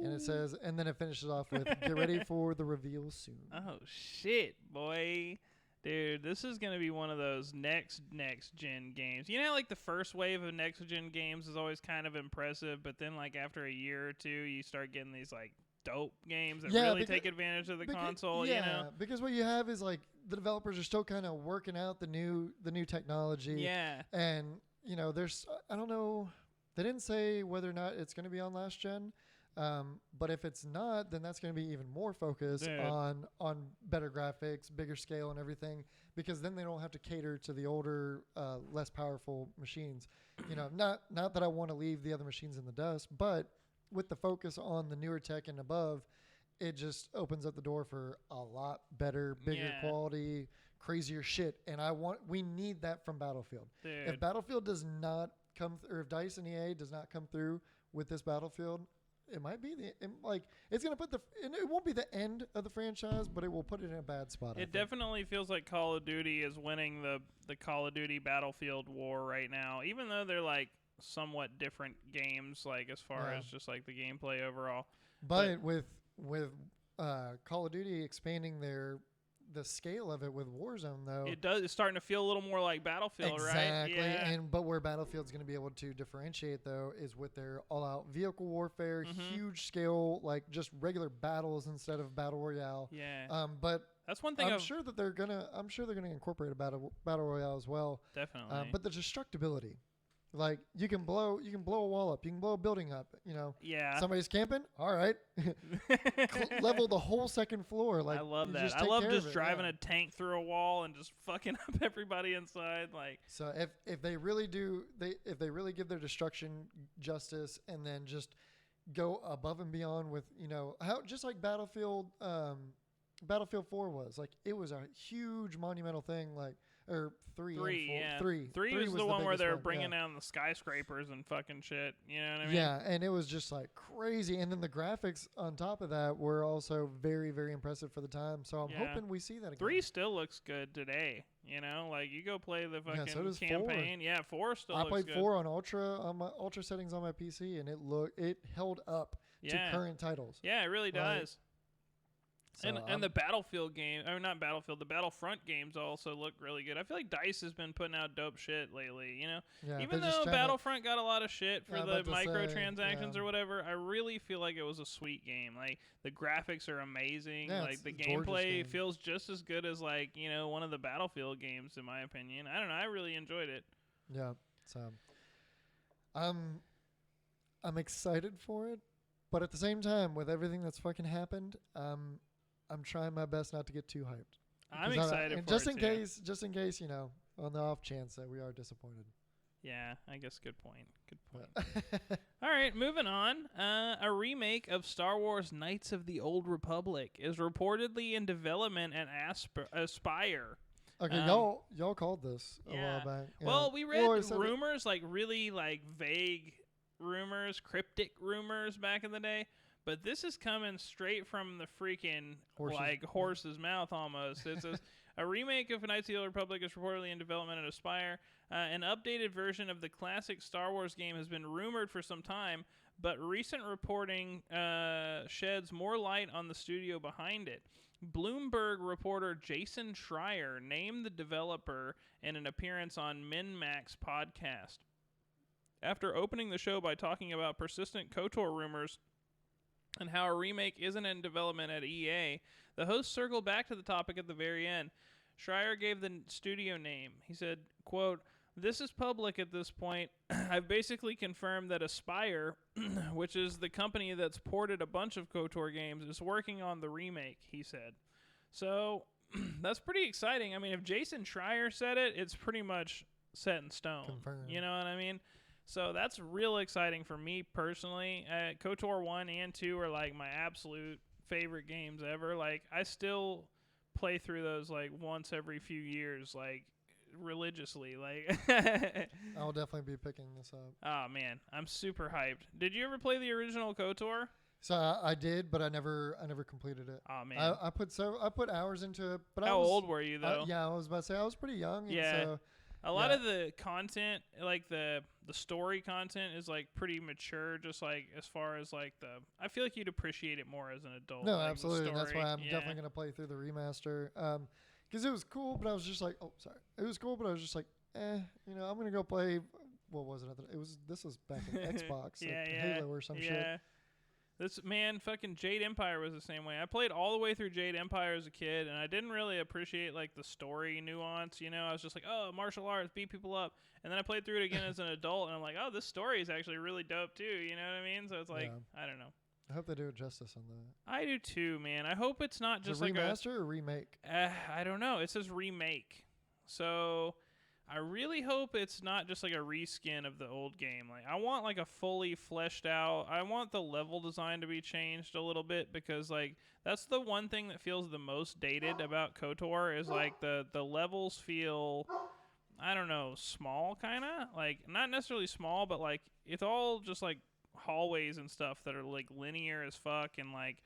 And it says, and then it finishes off with, get ready for the reveal soon. Oh, shit, boy. Dude, this is going to be one of those next-gen games. You know, like the first wave of next-gen games is always kind of impressive, but then like after a year or two, you start getting these like dope games that really take advantage of the console, yeah, you know? because what you have is like the developers are still kind of working out the new technology. Yeah. And, you know, there's, I don't know, they didn't say whether or not it's going to be on last gen. But if it's not, then that's going to be even more focus on better graphics, bigger scale and everything, because then they don't have to cater to the older, less powerful machines. You know, not that I want to leave the other machines in the dust, but with the focus on the newer tech and above, it just opens up the door for a lot better, bigger quality, crazier shit. And we need that from Battlefield. Dude. If Battlefield does not come, or if DICE and EA does not come through with this Battlefield, it might be it's going to it won't be the end of the franchise, but it will put it in a bad spot. It definitely feels like Call of Duty is winning the Call of Duty Battlefield war right now, even though they're like somewhat different games, like as far as just like the gameplay overall. But with Call of Duty expanding the scale of it with Warzone, though, it's starting to feel a little more like Battlefield, right? Exactly. Yeah. But where Battlefield's going to be able to differentiate, though, is with their all-out vehicle warfare, huge scale, like just regular battles instead of battle royale. Yeah. But that's one thing. I'm sure they're gonna incorporate a battle royale as well. Definitely. But the destructibility. Like you can blow a wall up, you can blow a building up, you know. Yeah. Somebody's camping, all right. Level the whole second floor. Like I love that. Just I love just it, driving a tank through a wall and just fucking up everybody inside. Like so, if they really give their destruction justice and then just go above and beyond with how just like Battlefield 4 was, like it was a huge monumental thing, like. Or three was the one where they're bringing down the skyscrapers and fucking shit. You know what I mean? Yeah, and it was just like crazy. And then the graphics on top of that were also very, very impressive for the time. So I'm hoping we see that again. 3 still looks good today. You know, like you go play the fucking so does campaign. 4. Yeah, 4 still looks good. I played 4 on my ultra settings on my PC, and it held up to current titles. Yeah, it really does. So and the Battlefield game, or not Battlefield, the Battlefront games also look really good. I feel like DICE has been putting out dope shit lately, you know? Yeah, even though Battlefront got a lot of shit for the microtransactions or whatever, I really feel like it was a sweet game. Like, the graphics are amazing. Yeah, like, the gameplay feels just as good as, like, one of the Battlefield games, in my opinion. I don't know. I really enjoyed it. Yeah. So, I'm excited for it, but at the same time, with everything that's fucking happened, I'm trying my best not to get too hyped. I'm excited for just it in case, on the off chance that we are disappointed. Yeah, I guess good point. Good point. All right, moving on. A remake of Star Wars Knights of the Old Republic is reportedly in development at Aspire. Okay, y'all called this a while back. Yeah. Well, we read rumors, like really like vague rumors, cryptic rumors back in the day. But this is coming straight from the freaking horse's mouth almost. It says a remake of Knights of the Old Republic is reportedly in development at Aspire. An updated version of the classic Star Wars game has been rumored for some time, but recent reporting sheds more light on the studio behind it. Bloomberg reporter Jason Schreier named the developer in an appearance on MinMax podcast. After opening the show by talking about persistent KOTOR rumors and how a remake isn't in development at EA, the host circled back to the topic at the very end. Schreier gave the studio name. He said, quote, This is public at this point. I've basically confirmed that Aspyr, which is the company that's ported a bunch of KOTOR games, is working on the remake, he said. So that's pretty exciting. I mean, if Jason Schreier said it, it's pretty much set in stone. Confirmed. You know what I mean? So that's real exciting for me personally. KOTOR 1 and 2 are like my absolute favorite games ever. Like, I still play through those like once every few years, like religiously. Like I'll definitely be picking this up. Oh man, I'm super hyped. Did you ever play the original KOTOR? So I did, but I never completed it. Oh man, I put hours into it. But how old were you though? Yeah, I was about to say I was pretty young. Yeah. And so, a lot of the content, like the story content, is like pretty mature. Just like as far as like I feel like you'd appreciate it more as an adult. No, like, absolutely. And that's why I'm yeah. definitely gonna play through the remaster. Because it was cool, but I was just like, it was cool, but I was just like, you know, I'm gonna go play. What was it? This was back in Xbox, yeah, like yeah, Halo or some shit. yeah. This man, fucking Jade Empire was the same way. I played all the way through Jade Empire as a kid, and I didn't really appreciate like the story nuance. You know, I was just like, oh, martial arts, beat people up. And then I played through it again as an adult, and I'm like, oh, this story is actually really dope too. You know what I mean? So it's like, I don't know. I hope they do justice on that. I do too, man. I hope it's not just like remaster or remake. I don't know. It says remake, so I really hope it's not just like a reskin of the old game. Like, I want like a fully fleshed out. I want the level design to be changed a little bit, because like that's the one thing that feels the most dated about KOTOR is like the levels feel, I don't know, small kind of, like not necessarily small, but like it's all just like hallways and stuff that are like linear as fuck, and like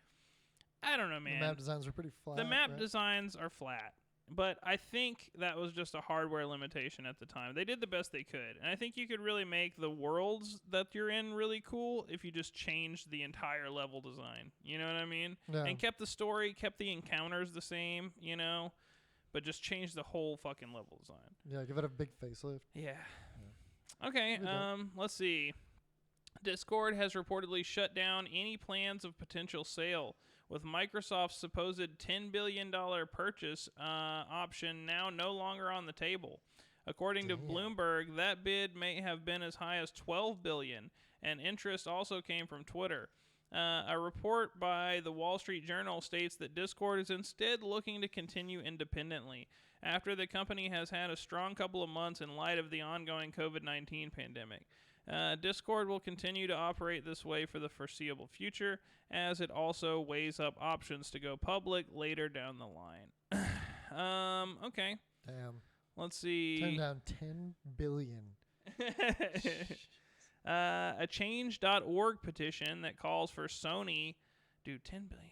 I don't know, man. The map designs are pretty flat. The map designs are flat. But I think that was just a hardware limitation at the time. They did the best they could. And I think you could really make the worlds that you're in really cool if you just changed the entire level design. You know what I mean? Yeah. And kept the story, kept the encounters the same, you know? But just changed the whole fucking level design. Yeah, give it a big facelift. Yeah. Okay, let's see. Discord has reportedly shut down any plans of potential sale, with Microsoft's supposed $10 billion purchase option now no longer on the table. According to Bloomberg, that bid may have been as high as $12 billion, and interest also came from Twitter. A report by the Wall Street Journal states that Discord is instead looking to continue independently after the company has had a strong couple of months in light of the ongoing COVID-19 pandemic. Discord will continue to operate this way for the foreseeable future, as it also weighs up options to go public later down the line. Okay. Damn. Let's see. Turn down $10 billion. A change.org petition that calls for Sony. Dude, 10 billion.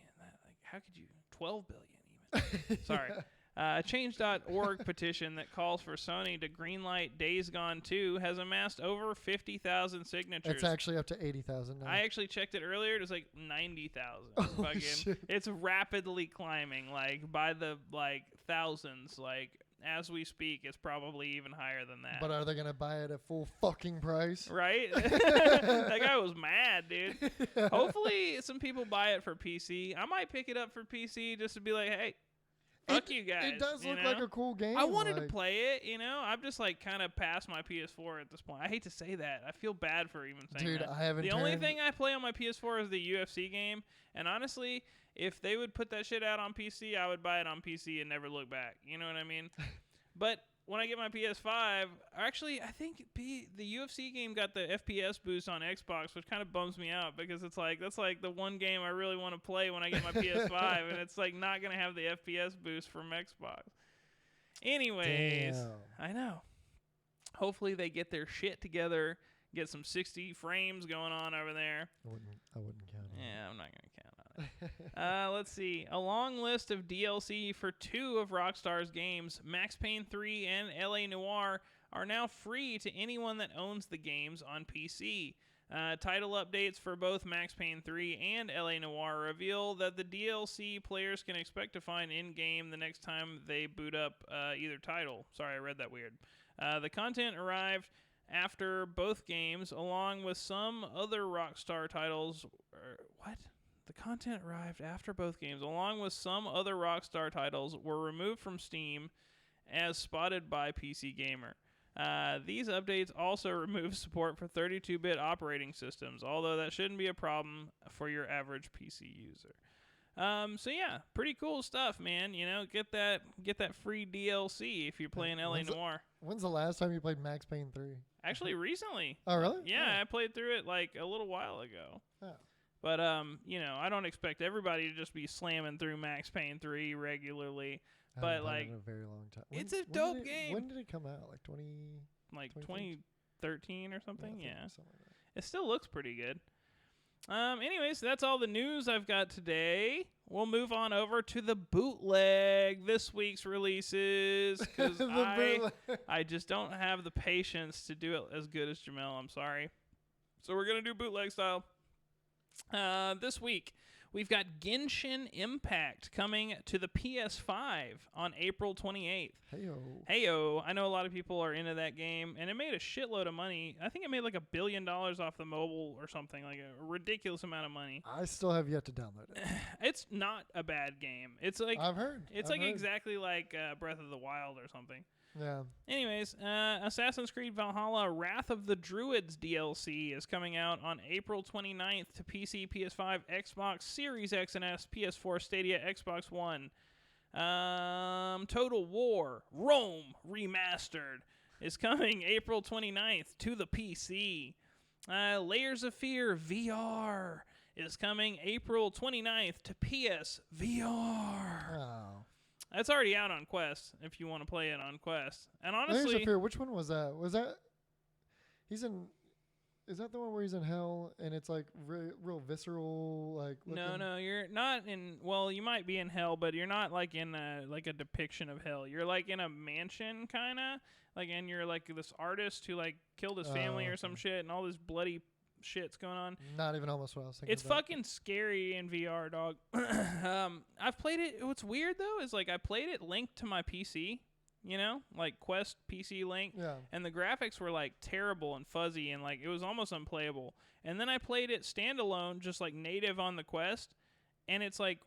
How could you? 12 billion even. Sorry. A change.org petition that calls for Sony to greenlight Days Gone 2 has amassed over 50,000 signatures. It's actually up to 80,000 now. I actually checked it earlier. It was like 90,000. Shit. It's rapidly climbing, like by the like thousands. Like as we speak, it's probably even higher than that. But are they going to buy it at full fucking price? Right? That guy was mad, dude. Hopefully some people buy it for PC. I might pick it up for PC just to be like, hey, fuck you guys. It does look like a cool game. I wanted to play it, you know. I'm just like kind of past my PS4 at this point. I hate to say that. I feel bad for even saying that. Dude, I haven't. The only thing I play on my PS4 is the UFC game, and honestly, if they would put that shit out on PC, I would buy it on PC and never look back. You know what I mean? But when I get my PS5, actually, I think the UFC game got the FPS boost on Xbox, which kind of bums me out because it's like that's like the one game I really want to play when I get my PS5, and it's like not gonna have the FPS boost from Xbox. Anyways, Damn. I know. Hopefully they get their shit together, get some 60 frames going on over there. I wouldn't count on it. Yeah, I'm not gonna count on it. Let's see. A long list of DLC for 2 of Rockstar's games, Max Payne 3 and LA Noire, are now free to anyone that owns the games on PC. Title updates for both Max Payne 3 and LA Noire reveal that the DLC players can expect to find in-game the next time they boot up either title. Sorry, I read that weird. The content arrived after both games, along with some other Rockstar titles. What? The content arrived after both games, along with some other Rockstar titles were removed from Steam as spotted by PC Gamer. These updates also remove support for 32-bit operating systems, although that shouldn't be a problem for your average PC user. So yeah, pretty cool stuff, man. You know, get that free DLC if you're playing LA Noire. When's the last time you played Max Payne 3? Actually, recently. Oh, really? Yeah, I played through it like a little while ago. Oh. But you know, I don't expect everybody to just be slamming through Max Payne 3 regularly. But like, a very long time. It's a dope game. When did it come out? Like 2013 or something. Yeah. Something like that. It still looks pretty good. Anyways, that's all the news I've got today. We'll move on over to the bootleg, this week's releases, because I just don't have the patience to do it as good as JAMAL. I'm sorry. So we're going to do bootleg style. This week, we've got Genshin Impact coming to the PS5 on April 28th. Heyo. I know a lot of people are into that game, and it made a shitload of money. I think it made like $1 billion off the mobile or something, like a ridiculous amount of money. I still have yet to download it. It's not a bad game. It's like I've heard. Exactly like Breath of the Wild or something. Yeah. Anyways, Assassin's Creed Valhalla Wrath of the Druids DLC is coming out on April 29th to PC, PS5, Xbox Series X and S, PS4, Stadia, Xbox One. Total War Rome Remastered is coming April 29th to the PC. Layers of Fear VR is coming April 29th to PS VR. Oh. That's already out on Quest if you want to play it on Quest. And honestly, Layers of Fear, which one was that? Is that the one where he's in hell and it's like real visceral, like looking? No, you're not in. Well, you might be in hell, but you're not like in a depiction of hell. You're like in a mansion, kind of like, and you're like this artist who like killed his family or some shit, and all this bloody shit's going on. Not even almost what I was thinking. It's fucking scary in VR, dog. I've played it. What's weird though is like I played it linked to my PC. You know, like Quest PC link. Yeah. And the graphics were like terrible and fuzzy and like it was almost unplayable. And then I played it standalone, just like native on the Quest, and it's like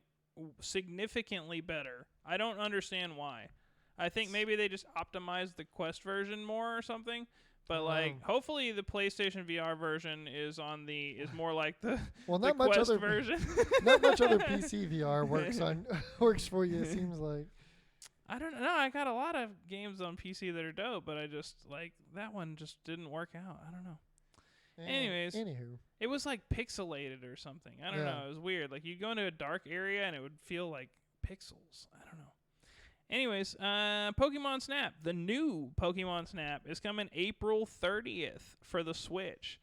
significantly better. I don't understand why. I think maybe they just optimized the Quest version more or something. But like, hopefully the PlayStation VR version is more like the the Quest version. Not much other PC VR works for you. It seems like. I don't know. I got a lot of games on PC that are dope, but I just like that one just didn't work out. I don't know. Anyways, it was like pixelated or something. I don't know. It was weird. Like you'd go into a dark area and it would feel like pixels. I don't know. Anyways, Pokemon Snap. The new Pokemon Snap is coming April 30th for the Switch.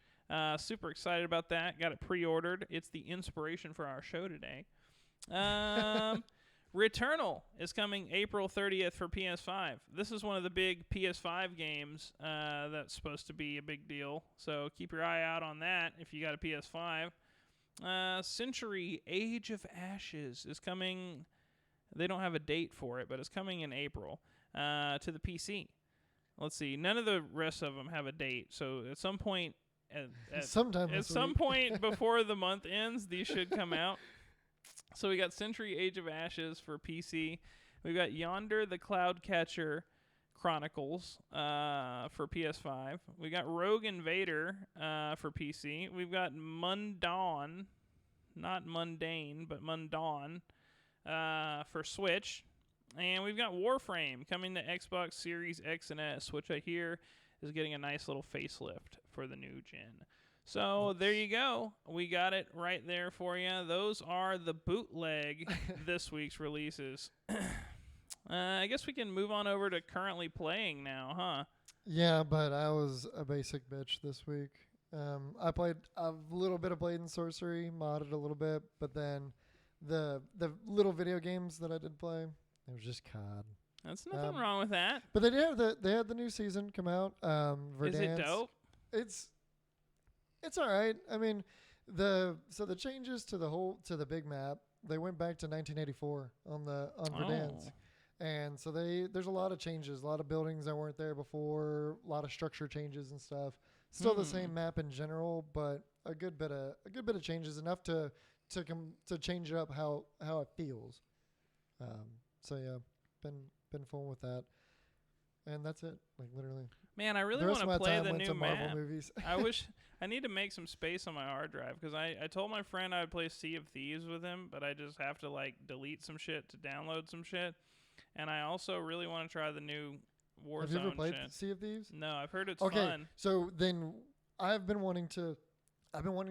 Super excited about that. Got it pre-ordered. It's the inspiration for our show today. Returnal is coming April 30th for PS5. This is one of the big PS5 games that's supposed to be a big deal. So keep your eye out on that if you got a PS5. Century Age of Ashes is coming. They don't have a date for it, but it's coming in April to the PC. Let's see. None of the rest of them have a date. So at some point, at some point before the month ends, these should come out. So we got Century Age of Ashes for PC. We've got Yonder the Cloudcatcher Chronicles for PS5. We got Rogue Invader for PC. We've got Mundawn, not Mundane, but Mundawn for Switch. And we've got Warframe coming to Xbox Series X and S, which I hear is getting a nice little facelift for the new gen. So there you go. We got it right there for you. Those are the bootleg this week's releases. I guess we can move on over to currently playing now, huh? Yeah, but I was a basic bitch this week. I played a little bit of Blade and Sorcery, modded a little bit, but then the little video games that I did play, it was just COD. That's nothing wrong with that. But they had the new season come out. Verdansk. Is it dope? It's all right. I mean, the changes to the big map, they went back to 1984 on Verdansk. And so there's a lot of changes, a lot of buildings that weren't there before, a lot of structure changes and stuff. Still the same map in general, but a good bit of changes, enough to change up how it feels. So yeah, been fun with that. And that's it, like literally. Man, I really The want rest of to my play time the went new to Marvel map. movies. I wish I need to make some space on my hard drive because I told my friend I would play Sea of Thieves with him, but I just have to like delete some shit to download some shit. And I also really want to try the new Warzone Have you ever played shit. Sea of Thieves? No, I've heard it's Okay, fun. so then I've been wanting to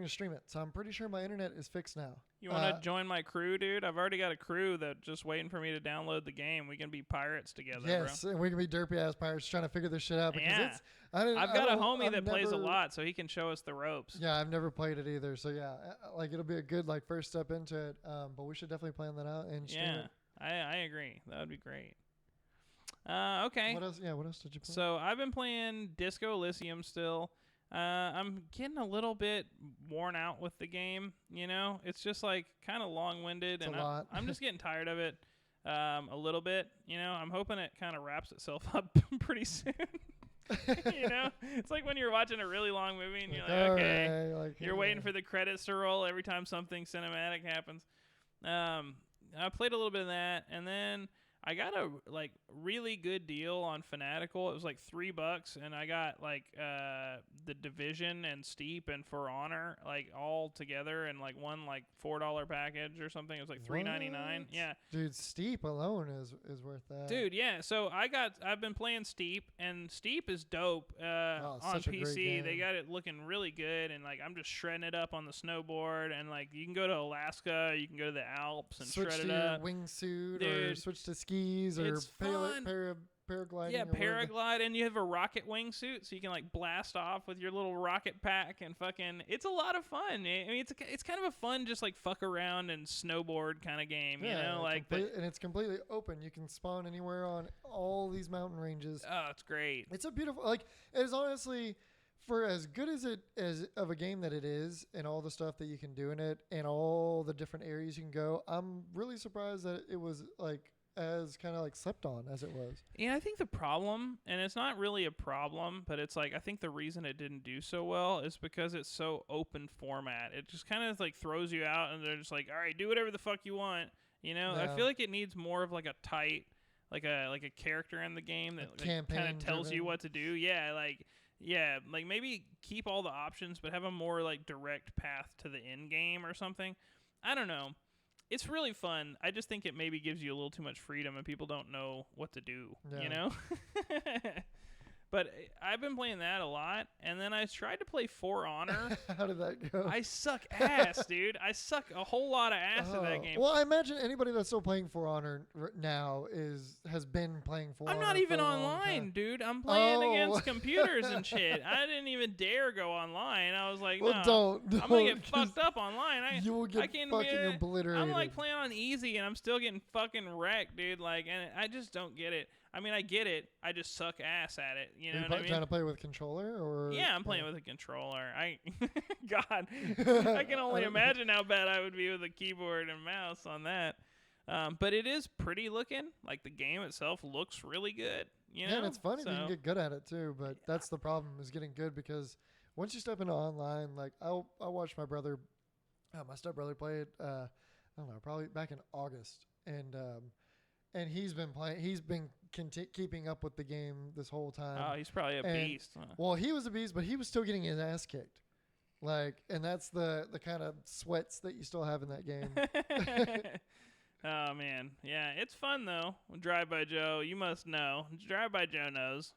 stream it. So I'm pretty sure my internet is fixed now. You want to join my crew, dude? I've already got a crew that just waiting for me to download the game. We can be pirates together, Yes, and we can be derpy ass pirates trying to figure this shit out because Yeah. it's. I've got a homie that plays a lot, so he can show us the ropes. Yeah, I've never played it either. So yeah, like it'll be a good like first step into it. But we should definitely plan that out and stream it. I agree. That would be great. Okay. What else? Yeah, what else did you play? So I've been playing Disco Elysium still. I'm getting a little bit worn out with the game. You know, it's just like kind of long-winded, It's and a lot. I'm just getting tired of it a little bit. You know, I'm hoping it kind of wraps itself up pretty soon. You know, it's like when you're watching a really long movie and you're like, okay, you're waiting for the credits to roll every time something cinematic happens. I played a little bit of that, and then I got a like really good deal on Fanatical. It was like $3, and I got like the Division and Steep and For Honor like all together in like one like $4 package or something. It was like $3.99. Yeah, dude, Steep alone is worth that. dude. Yeah, so I've been playing Steep, and Steep is dope on such a great PC. game. They got it looking really good, and like I'm just shredding it up on the snowboard, and like you can go to Alaska, you can go to the Alps and switch shred to it your up. wingsuit or Dude, switch to skis or it's fun. paragliding. Yeah, or whatever. paraglide, and you have a rocket wingsuit, so you can like blast off with your little rocket pack and fucking. It's a lot of fun. I mean, it's kind of a fun, just like fuck around and snowboard kind of game. Yeah, you know, like and it's completely open. You can spawn anywhere on all these mountain ranges. oh, it's great. It's a beautiful, like it is honestly. For as good as it as of a game that it is, and all the stuff that you can do in it, and all the different areas you can go, I'm really surprised that it was like as kind of like slept on as it was. Yeah, I think the problem, and it's not really a problem, but it's like I think the reason it didn't do so well is because it's so open format. It just kind of like throws you out, and they're just like, all right, do whatever the fuck you want. You know, I feel like it needs more of like a tight, like a character in the game that like, kind of tells you what to do. Yeah, like maybe keep all the options, but have a more like direct path to the end game or something. I don't know. It's really fun. I just think it maybe gives you a little too much freedom, and people don't know what to do. Yeah. You know. But I've been playing that a lot, and then I tried to play For Honor. How did that go? I suck ass, dude. I suck a whole lot of ass at that game. Well, I imagine anybody that's still playing For Honor now has been playing For Honor. I'm not even online, dude. I'm playing against computers and shit. I didn't even dare go online. I was like, no, don't. I'm gonna get fucked up online. You will get fucking obliterated. I'm like playing on easy, and I'm still getting fucking wrecked, dude. Like, and I just don't get it. I mean, I get it. I just suck ass at it. You know what I mean? Trying to play with controller, or yeah, I'm playing with a controller. God, I can only imagine how bad I would be with a keyboard and mouse on that. But it is pretty looking. Like the game itself looks really good. You know? Yeah, and it's fun if you can get good at it too. But that's the problem, is getting good, because once you step into online, like I watched my brother, my stepbrother play it. I don't know, probably back in August, and he's been playing. He's been keeping up with the game this whole time. Oh, he's probably a beast. Huh? Well, he was a beast, but he was still getting his ass kicked. Like, and that's the kind of sweats that you still have in that game. Oh man, yeah, it's fun though. Drive by Joe, you must know. Drive by Joe knows.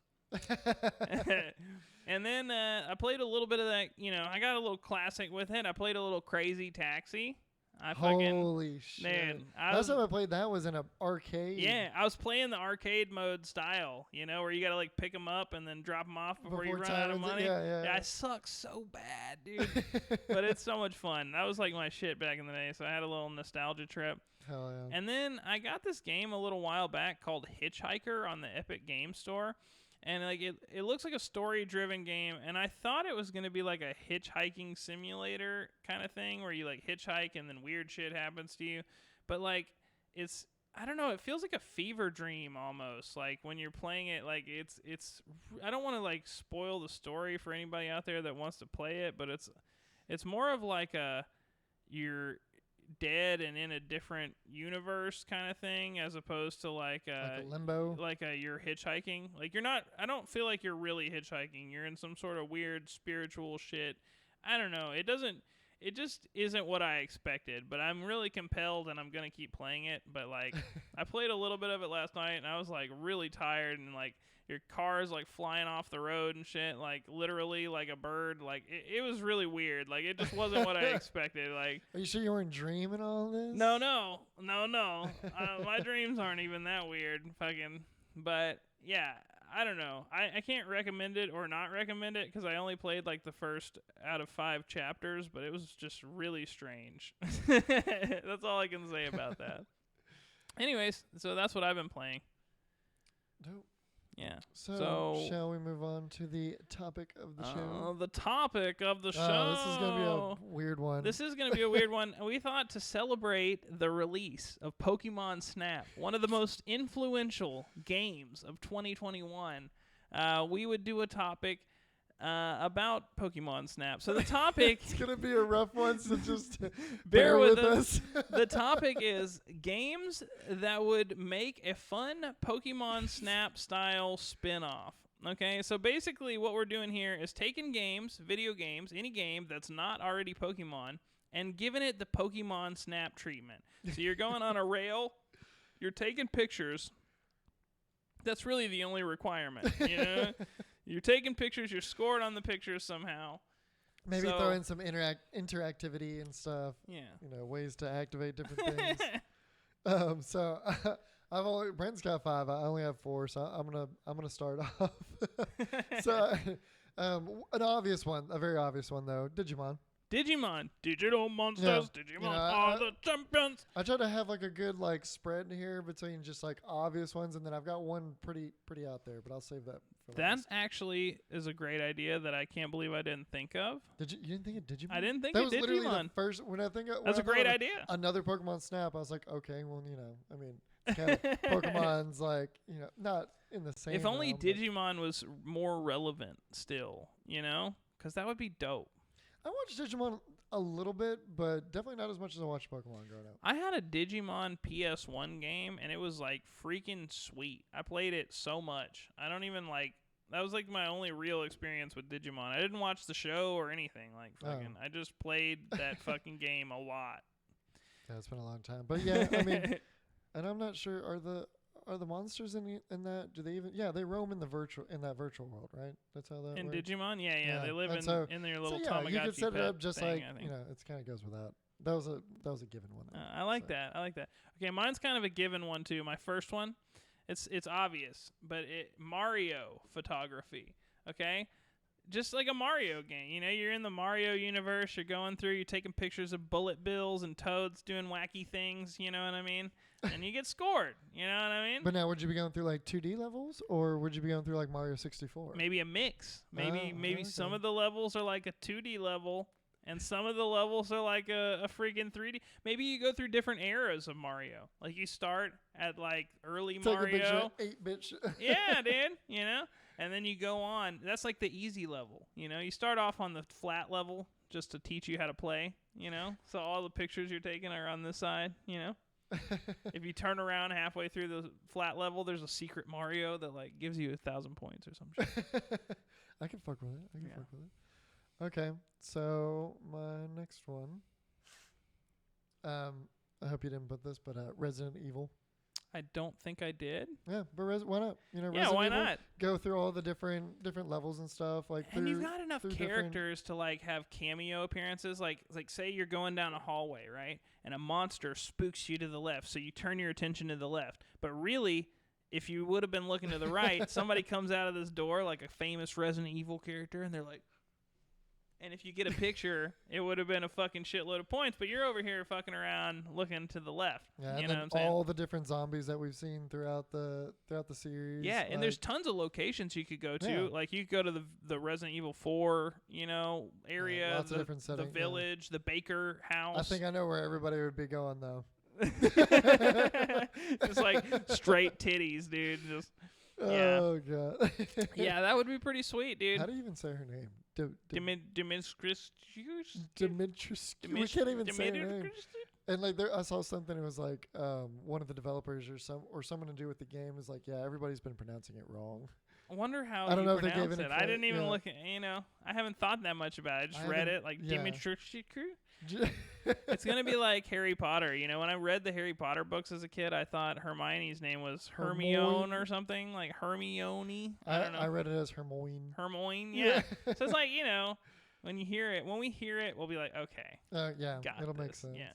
And then I played a little bit of that. You know, I got a little classic with it. I played a little Crazy Taxi. Holy shit! Man, last time I played that was in an arcade. Yeah, I was playing the arcade mode style, you know, where you got to like pick them up and then drop them off before you run out of money. Yeah, I suck so bad, dude. But it's so much fun. That was like my shit back in the day, so I had a little nostalgia trip. Hell yeah. And then I got this game a little while back called Hitchhiker on the Epic Game Store. And like it looks like a story-driven game, and I thought it was going to be like a hitchhiking simulator kind of thing where you like hitchhike and then weird shit happens to you. But like it's, I don't know, it feels like a fever dream almost. Like when you're playing it, like it's I don't want to like spoil the story for anybody out there that wants to play it, but it's more of like you're dead and in a different universe kind of thing, as opposed to like a limbo. Like you're hitchhiking. Like you're not. I don't feel like you're really hitchhiking. You're in some sort of weird spiritual shit. I don't know. It doesn't. It just isn't what I expected. But I'm really compelled, and I'm gonna keep playing it. But like, I played a little bit of it last night, and I was like really tired, and like your car is like flying off the road and shit, like literally like a bird. Like it was really weird. Like it just wasn't what I expected. Like, are you sure you weren't dreaming all this? No. My dreams aren't even that weird. Fucking. But yeah, I don't know. I can't recommend it or not recommend it because I only played like the first out of 5 chapters, but it was just really strange. That's all I can say about that. Anyways, so that's what I've been playing. Dope. Yeah. So shall we move on to the topic of the show? The topic of the show. This is going to be a weird one. This is going to be a weird one. We thought to celebrate the release of Pokemon Snap, one of the most influential games of 2021, we would do a topic about Pokemon Snap. So the topic... It's going to be a rough one, so just bear with us. The topic is games that would make a fun Pokemon Snap style spin-off. Okay, so basically what we're doing here is taking games, video games, any game that's not already Pokemon, and giving it the Pokemon Snap treatment. So you're going on a rail, you're taking pictures. That's really the only requirement, you know? You're taking pictures, you're scored on the pictures somehow. Maybe throw in some interactivity and stuff. Yeah. You know, ways to activate different things. So Brent's got 5. I only have 4, so I'm gonna start off. So an obvious one, a very obvious one though, Digimon. Digital monsters, Digimon are the champions. I try to have like a good like spread here between just like obvious ones, and then I've got one pretty out there, but I'll save that for that actually is a great idea that I can't believe I didn't think of. You didn't think of Digimon? I didn't think that of Digimon. That was literally the first when I think of that's a great idea. Another Pokemon Snap. I was like, okay, well, you know, I mean, it's kind of Pokemon's like, you know, not in the same. If only realm, Digimon was more relevant still, you know, because that would be dope. I watched Digimon a little bit, but definitely not as much as I watched Pokemon growing up. I had a Digimon PS1 game, and it was like freaking sweet. I played it so much. I don't even like. That was like my only real experience with Digimon. I didn't watch the show or anything. Like fucking, I just played that fucking game a lot. Yeah, it's been a long time, but yeah, I mean, and I'm not sure are the monsters in that? Do they even? Yeah, they roam in that virtual world, right? That's how that in works. Digimon. Yeah, they live in their little Tamagotchi. You could set it up just thing, like you know. It kind of goes with that. That was a given one. I like that. Okay, mine's kind of a given one too. My first one, it's obvious, but Mario photography. Okay. Just like a Mario game. You know, you're in the Mario universe, you're going through, you're taking pictures of bullet bills and toads doing wacky things, you know what I mean? And you get scored, you know what I mean? But now, would you be going through like 2D levels, or would you be going through like Mario 64? Maybe a mix. Maybe some of the levels are like a 2D level, and some of the levels are like a freaking 3D. Maybe you go through different eras of Mario. Like you start at like early Mario. 8-bit. Yeah, dude, you know? And then you go on. That's like the easy level, you know? You start off on the flat level just to teach you how to play, you know? So all the pictures you're taking are on this side, you know? If you turn around halfway through the flat level, there's a secret Mario that like gives you 1,000 points or some shit. I can fuck with it. Okay, so my next one. I hope you didn't put this, but Resident Evil. I don't think I did. Yeah, but why not? You know, yeah, why not? Go through all the different levels and stuff. Like, and you've got enough characters to like have cameo appearances. Like say you're going down a hallway, right, and a monster spooks you to the left, so you turn your attention to the left. But really, if you would have been looking to the right, somebody comes out of this door like a famous Resident Evil character, and they're like. And if you get a picture, it would have been a fucking shitload of points. But you're over here fucking around looking to the left. Yeah, you and know then what I'm saying? all the different zombies that we've seen throughout the series. Yeah, and there's tons of locations you could go to. Yeah. Like you could go to the Resident Evil 4, you know, area, lots of different settings, the village, the Baker house. I think I know where everybody would be going though. Just like straight titties, dude. Just yeah. Oh god. Yeah, that would be pretty sweet, dude. How do you even say her name? Dimitris. We can't even say her name. And like I saw something. It was like one of the developers or someone to do with the game was like, yeah, everybody's been pronouncing it wrong. I wonder how I don't you know if they pronounce gave it. any I didn't credit, even yeah. look at, I haven't thought that much about it. I just I read haven't- it like yeah. It's going to be like Harry Potter. When I read the Harry Potter books as a kid, I thought Hermione's name was Hermione or something, like Hermione. I don't know. I read it as Hermione. Hermione, yeah. So it's like, when we hear it, we'll be like, okay, Yeah, got it'll this. make sense. Yeah.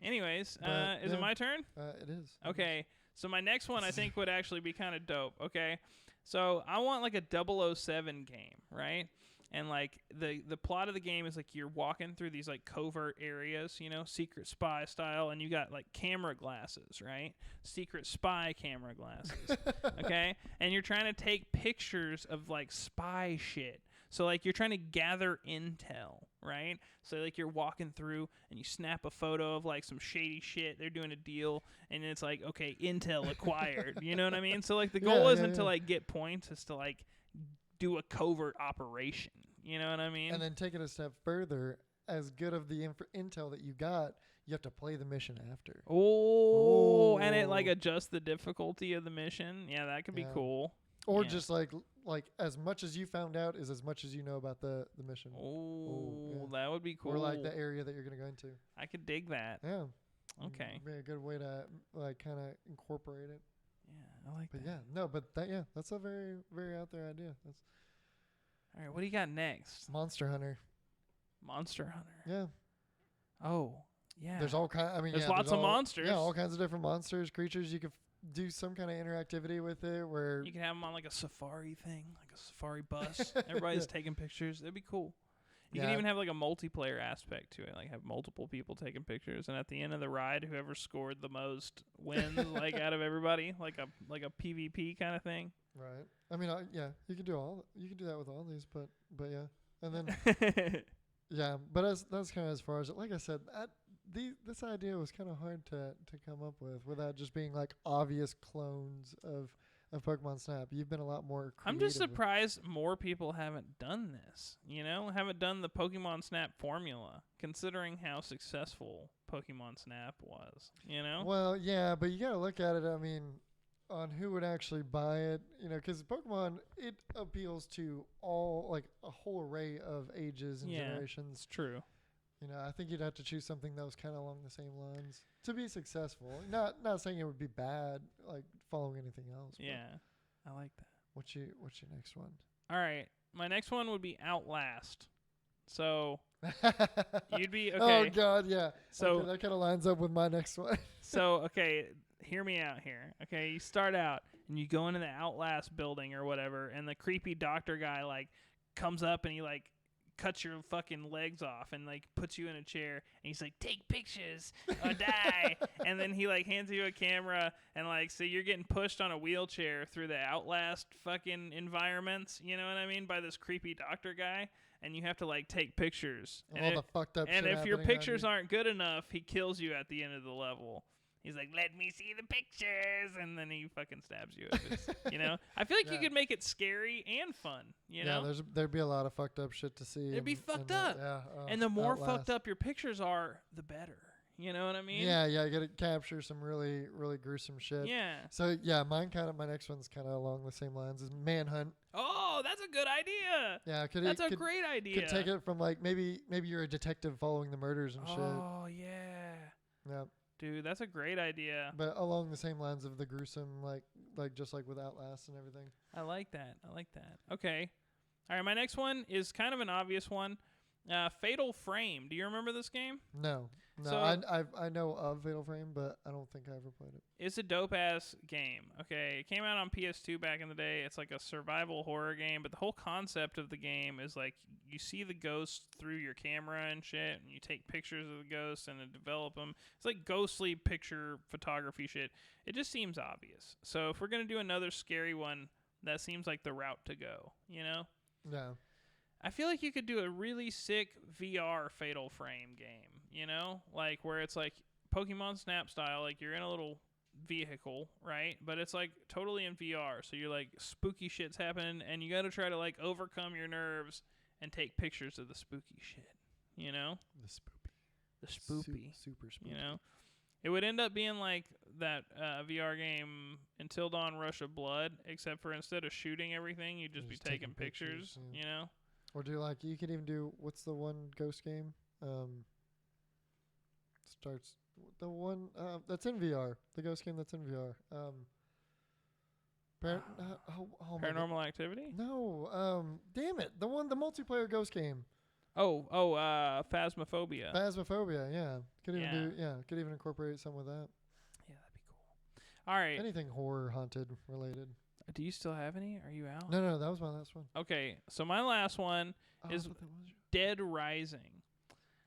Anyways, But, is it my turn? It is. Okay, so my next one I think would actually be kind of dope, okay? So I want like a 007 game, right? And like the plot of the game is like you're walking through these like covert areas, secret spy style, and you got like camera glasses, right? Secret spy camera glasses, okay? And you're trying to take pictures of like spy shit. So like you're trying to gather intel, right? So like you're walking through and you snap a photo of like some shady shit. They're doing a deal and it's like, okay, intel acquired. You know what I mean? So like the goal isn't to like get points, it's to like do a covert operation. You know what I mean? And then take it a step further. As good of the intel that you got, you have to play the mission after. Oh, and it like adjusts the difficulty of the mission. Yeah, that could be cool. Or just like as much as you found out is as much as you know about the mission. Oh, that would be cool. Or like the area that you're going to go into. I could dig that. Yeah. Okay. Be a good way to like kind of incorporate it. Yeah, I like But that. that's a very, very out there idea. That's all right, what do you got next? Monster Hunter. Monster Hunter. Yeah. Oh, yeah. There's all kind. I mean, there's lots of monsters. Yeah, all kinds of different monsters, creatures. You could do some kind of interactivity with it where you can have them on like a safari thing, like a safari bus. Everybody's taking pictures. That'd be cool. You can even have like a multiplayer aspect to it, like have multiple people taking pictures, and at the end of the ride, whoever scored the most wins, like out of everybody, like a PvP kind of thing. Right. I mean, you could do that with all these, but yeah, and then yeah, but that's kind of as far as it. Like I said, this idea was kind of hard to come up with without just being like obvious clones of Pokemon Snap. You've been a lot more creative. I'm just surprised more people haven't done this, haven't done the Pokemon Snap formula, considering how successful Pokemon Snap was, Well, yeah, but you got to look at it, I mean, on who would actually buy it, because Pokemon, it appeals to all, like, a whole array of ages and generations. It's true. I think you'd have to choose something that was kind of along the same lines to be successful. Not saying it would be bad, like following anything else. Yeah, I like that. What's your next one? All right, my next one would be Outlast. So you'd be okay. Oh God, yeah. So okay, that kind of lines up with my next one. So okay, hear me out here. Okay, you start out and you go into the Outlast building or whatever, and the creepy doctor guy like comes up and he like cuts your fucking legs off and like puts you in a chair and he's like, take pictures or die. And then he like hands you a camera and like, so you're getting pushed on a wheelchair through the Outlast fucking environments, you know what I mean, by this creepy doctor guy, and you have to like take pictures. All the fucked up shit. And if your happening pictures aren't good enough, he kills you at the end of the level. He's like, let me see the pictures, and then he fucking stabs you. I feel like you could make it scary and fun. Yeah, there'd be a lot of fucked up shit to see. It'd be fucked up. And the more fucked up your pictures are, the better. You know what I mean? Yeah, you gotta capture some really, really gruesome shit. Yeah. So yeah, my next one's kind of along the same lines as Manhunt. Oh, that's a good idea. Yeah, that's a great idea. Could take it from like maybe you're a detective following the murders and shit. Oh yeah. Yeah. Dude, that's a great idea. But along the same lines of the gruesome, like just like with Outlast and everything. I like that. Okay. All right, my next one is kind of an obvious one. Fatal Frame. Do you remember this game? No. So, I know of Fatal Frame, but I don't think I ever played it. It's a dope-ass game, okay? It came out on PS2 back in the day. It's like a survival horror game, but the whole concept of the game is like you see the ghosts through your camera and shit, and you take pictures of the ghosts and develop them. It's like ghostly picture photography shit. It just seems obvious. So if we're going to do another scary one, that seems like the route to go, Yeah. I feel like you could do a really sick VR Fatal Frame game, like where it's like Pokemon Snap style, like you're in a little vehicle, right? But it's like totally in VR, so you're like spooky shit's happening, and you got to try to like overcome your nerves and take pictures of the spooky shit, The spoopy. the spoopy. Super spoopy. You know, it would end up being like that VR game Until Dawn: Rush of Blood, except for instead of shooting everything, you'd just be taking pictures. Yeah. You know, or do like you could even do what's the one ghost game? Starts the one that's in VR. The ghost game that's in VR. Paranormal Activity. No, damn it, the multiplayer ghost game. Phasmophobia. Phasmophobia, yeah. Could even incorporate some with that. Yeah, that'd be cool. All right. Anything horror haunted related. Do you still have any? Are you out? No, that was my last one. Okay, so my last one is Dead Rising.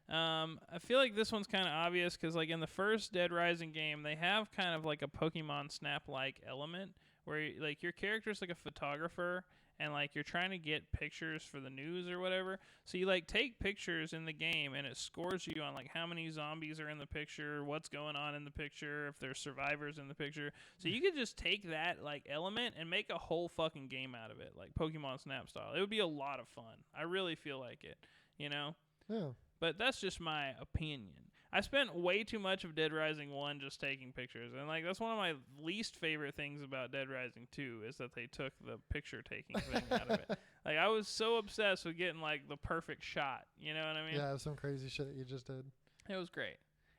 I feel like this one's kind of obvious because, like, in the first Dead Rising game, they have kind of like a Pokemon Snap-like element where, like, your character's like a photographer and, like, you're trying to get pictures for the news or whatever. So you, like, take pictures in the game and it scores you on, like, how many zombies are in the picture, what's going on in the picture, if there's survivors in the picture. So you could just take that, like, element and make a whole fucking game out of it, like Pokemon Snap style. It would be a lot of fun. I really feel like it, you know? Yeah. But that's just my opinion. I spent way too much of Dead Rising 1 just taking pictures. And, like, that's one of my least favorite things about Dead Rising 2 is that they took the picture-taking thing out of it. Like, I was so obsessed with getting, like, the perfect shot. You know what I mean? Yeah, some crazy shit that you just did. It was great.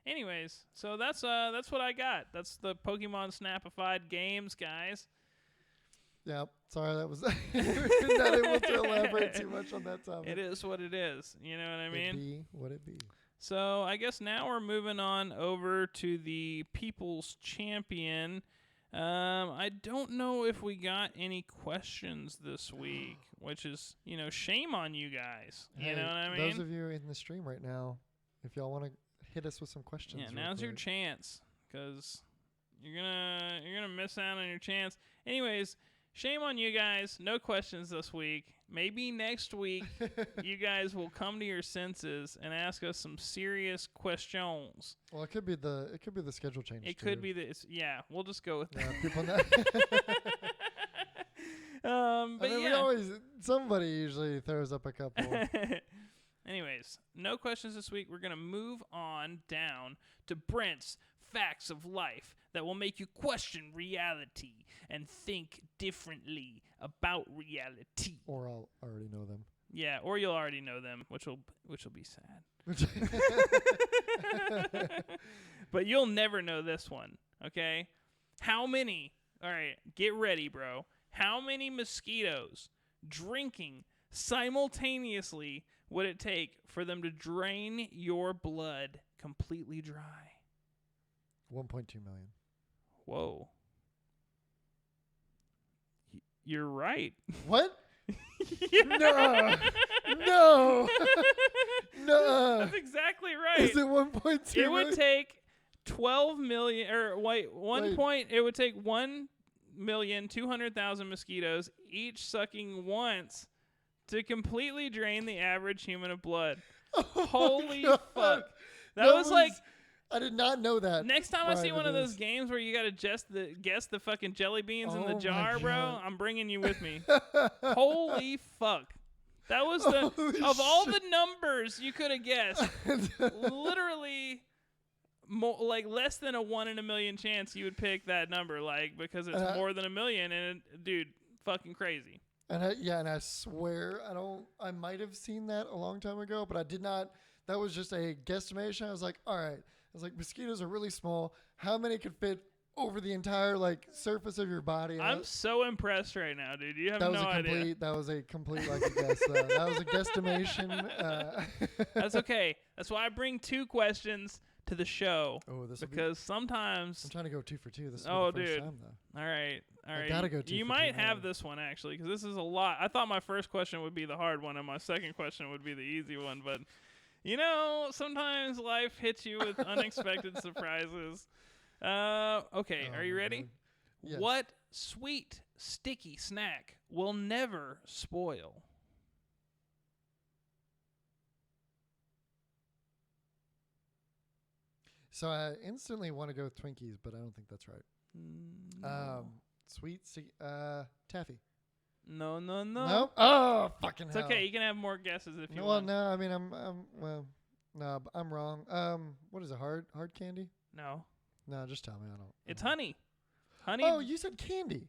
Anyways, so that's what I got. That's the Pokemon Snapified games, guys. Yeah, sorry that was not able to elaborate too much on that topic. It is what it is. You know what I mean? It be what it be. So I guess now we're moving on over to the People's Champion. I don't know if we got any questions this week, which is, you know, shame on you guys. You know what I mean? Those of you in the stream right now, if y'all want to hit us with some questions. Yeah, now's your chance because you're gonna miss out on your chance. Anyways. Shame on you guys. No questions this week. Maybe next week you guys will come to your senses and ask us some serious questions. Well, it could be the schedule change. It could be this. Yeah, we'll just go with that. Yeah, people but somebody usually throws up a couple. Anyways, no questions this week. We're gonna move on down to Brent's Facts of Life that will make you question reality and think differently about reality. Or I'll already know them. Yeah, or you'll already know them, which will be sad. But you'll never know this one, okay? How many? All right, get ready, bro. How many mosquitoes drinking simultaneously would it take for them to drain your blood completely dry? 1.2 million. Whoa. You're right. What? Yeah. No. No. That's exactly right. Is it 1.2 It would take 12 million, or it would take 1,200,000 mosquitoes, each sucking once, to completely drain the average human of blood. Oh, Holy God. fuck. That was like... I did not know that. Next time I see one of those games where you got to guess the fucking jelly beans in the jar, bro, I'm bringing you with me. Holy fuck. That was of all the numbers you could have guessed, literally like less than a 1 in a million chance you would pick that number, like, because it's more than a million, and dude, fucking crazy. And I swear I might have seen that a long time ago, but I did not. That was just a guesstimation. I was like, all right. I was like, mosquitoes are really small. How many could fit over the entire surface of your body? I'm so impressed right now, dude. You have idea. That was a complete a guess. That was a guesstimation. That's okay. That's why I bring 2 questions to the show. Oh, because sometimes I'm trying to go 2 for 2. This is the first dude. time, though. All right. I gotta go 2 You for might 2 have now. this one actually, because this is a lot. I thought my first question would be the hard one, and my second question would be the easy one, but. You know, sometimes life hits you with unexpected surprises. Okay, are you ready? Yes. What sweet, sticky snack will never spoil? So I instantly want to go with Twinkies, but I don't think that's right. No. Sweet, taffy. No. Nope. Oh, fucking It's hell. okay. You can have more guesses if you Well, want. no. I mean, I'm No, but I'm wrong. What is it? Hard candy? No, No, just tell me. I don't. it's honey. Honey. Oh, you said candy.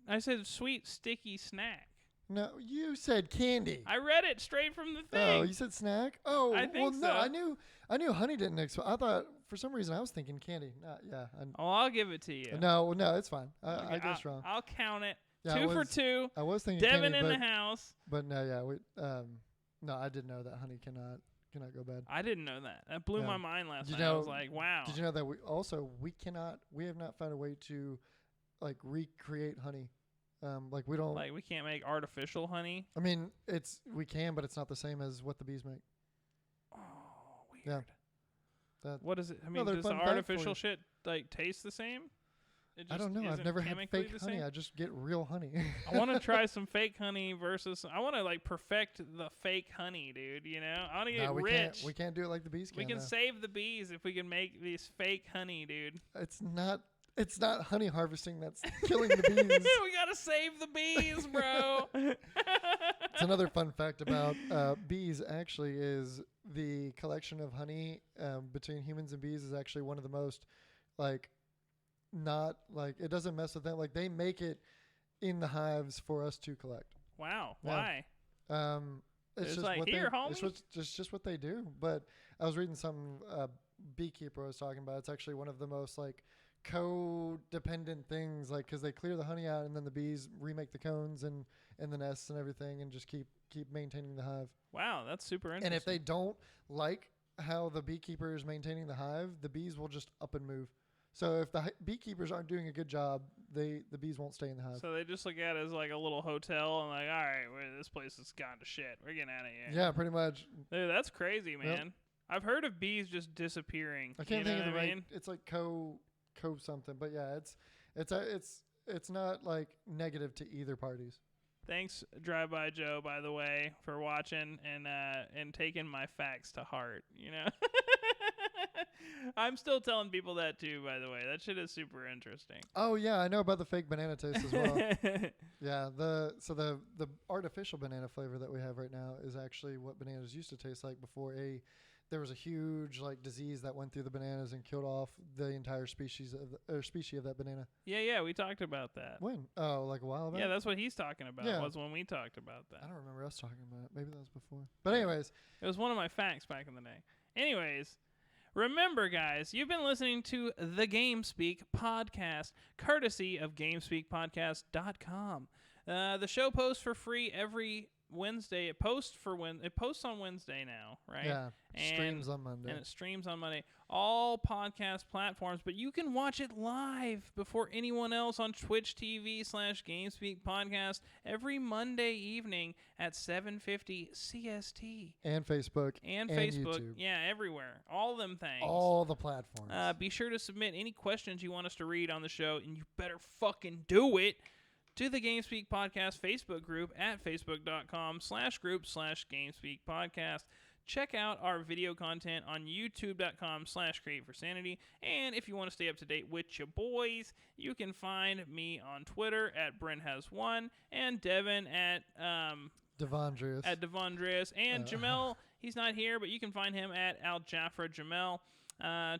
I said sweet sticky snack. No, you said candy. I read it straight from the thing. Oh, you said snack. Oh, I think well, no, so. I knew honey didn't mix. I thought for some reason I was thinking candy. Yeah. Oh, I'll give it to you. No, it's fine. Okay, I guess wrong. I'll count it. Yeah, 2 for 2. I was thinking Devin candy, in but, the house. But no, yeah, no, I did know that honey cannot go bad. I didn't know that. That blew Yeah. my mind last You night. I know- was like, wow. Did you know that we have not found a way to like recreate honey. Like we don't. Like we can't make artificial honey. I mean, we can, but it's not the same as what the bees make. Oh, weird. Yeah. What is it? I mean, Another does the fun fact for artificial you. shit like taste the same? It I don't know. I've isn't never had chemically fake the honey. same? I just get real honey. I want to try some fake honey versus. I want to like perfect the fake honey, dude. You know, I want to get we rich. can't. We can't do it like the bees can. We can though. save the bees if we can make these fake honey, dude. It's not. It's not honey harvesting that's killing the bees. We gotta save the bees, bro. It's another fun fact about bees. Actually, is the collection of honey between humans and bees is actually one of the most like. Not like it doesn't mess with them. Like they make it in the hives for us to collect. Wow. Yeah. Why? It's It's just like, what "Here, they, homie." it's just what they do. But I was reading some beekeeper I was talking about. It's actually one of the most like codependent things, like because they clear the honey out and then the bees remake the cones and the nests and everything and just keep maintaining the hive. Wow, that's super interesting. And if they don't like how the beekeeper is maintaining the hive, the bees will just up and move. So if the beekeepers aren't doing a good job, the bees won't stay in the hive. So they just look at it as like a little hotel and like, all right, this place has gone to shit. We're getting out of here. Yeah, pretty much. Dude, that's crazy, man. I've heard of bees just disappearing. I can't think of the what I right. mean? It's like co something, but yeah, it's not like negative to either parties. Thanks, Drive By Joe, by the way, for watching and taking my facts to heart. You know, I'm still telling people that too. By the way, that shit is super interesting. Oh yeah, I know about the fake banana taste as well. Yeah, the artificial banana flavor that we have right now is actually what bananas used to taste like before there was a huge like disease that went through the bananas and killed off the entire species of that banana. Yeah, we talked about that. When? Oh, like a while back? Yeah, that's what he's talking about. Yeah. Was when we talked about that. I don't remember us talking about it. Maybe that was before. But anyways, It was one of my facts back in the day. Anyways, remember, guys, you've been listening to the GameSpeak podcast, courtesy of GameSpeakPodcast.com. The show posts for free every Wednesday. It posts on Wednesday now, right? yeah, And- streams on Monday. And it streams on Monday. All podcast platforms, but you can watch it live before anyone else on Twitch TV/GameSpeak Podcast every Monday evening at 7:50 CST. And Facebook. And And Facebook. YouTube. Yeah, everywhere. All them things. All the platforms. Be sure to submit any questions you want us to read on the show, and you better fucking do it to the GameSpeak Podcast Facebook group at facebook.com/group/GameSpeak Podcast. Check out our video content on youtube.com/createforsanity. And if you want to stay up to date with your boys, you can find me on Twitter at BrentHas1 and Devin at Devondrius. and Jamel. He's not here, but you can find him at Al-Jafra Jamel.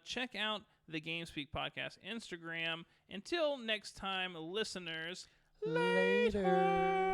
Check out the GameSpeak Podcast Instagram. Until next time, listeners, Later.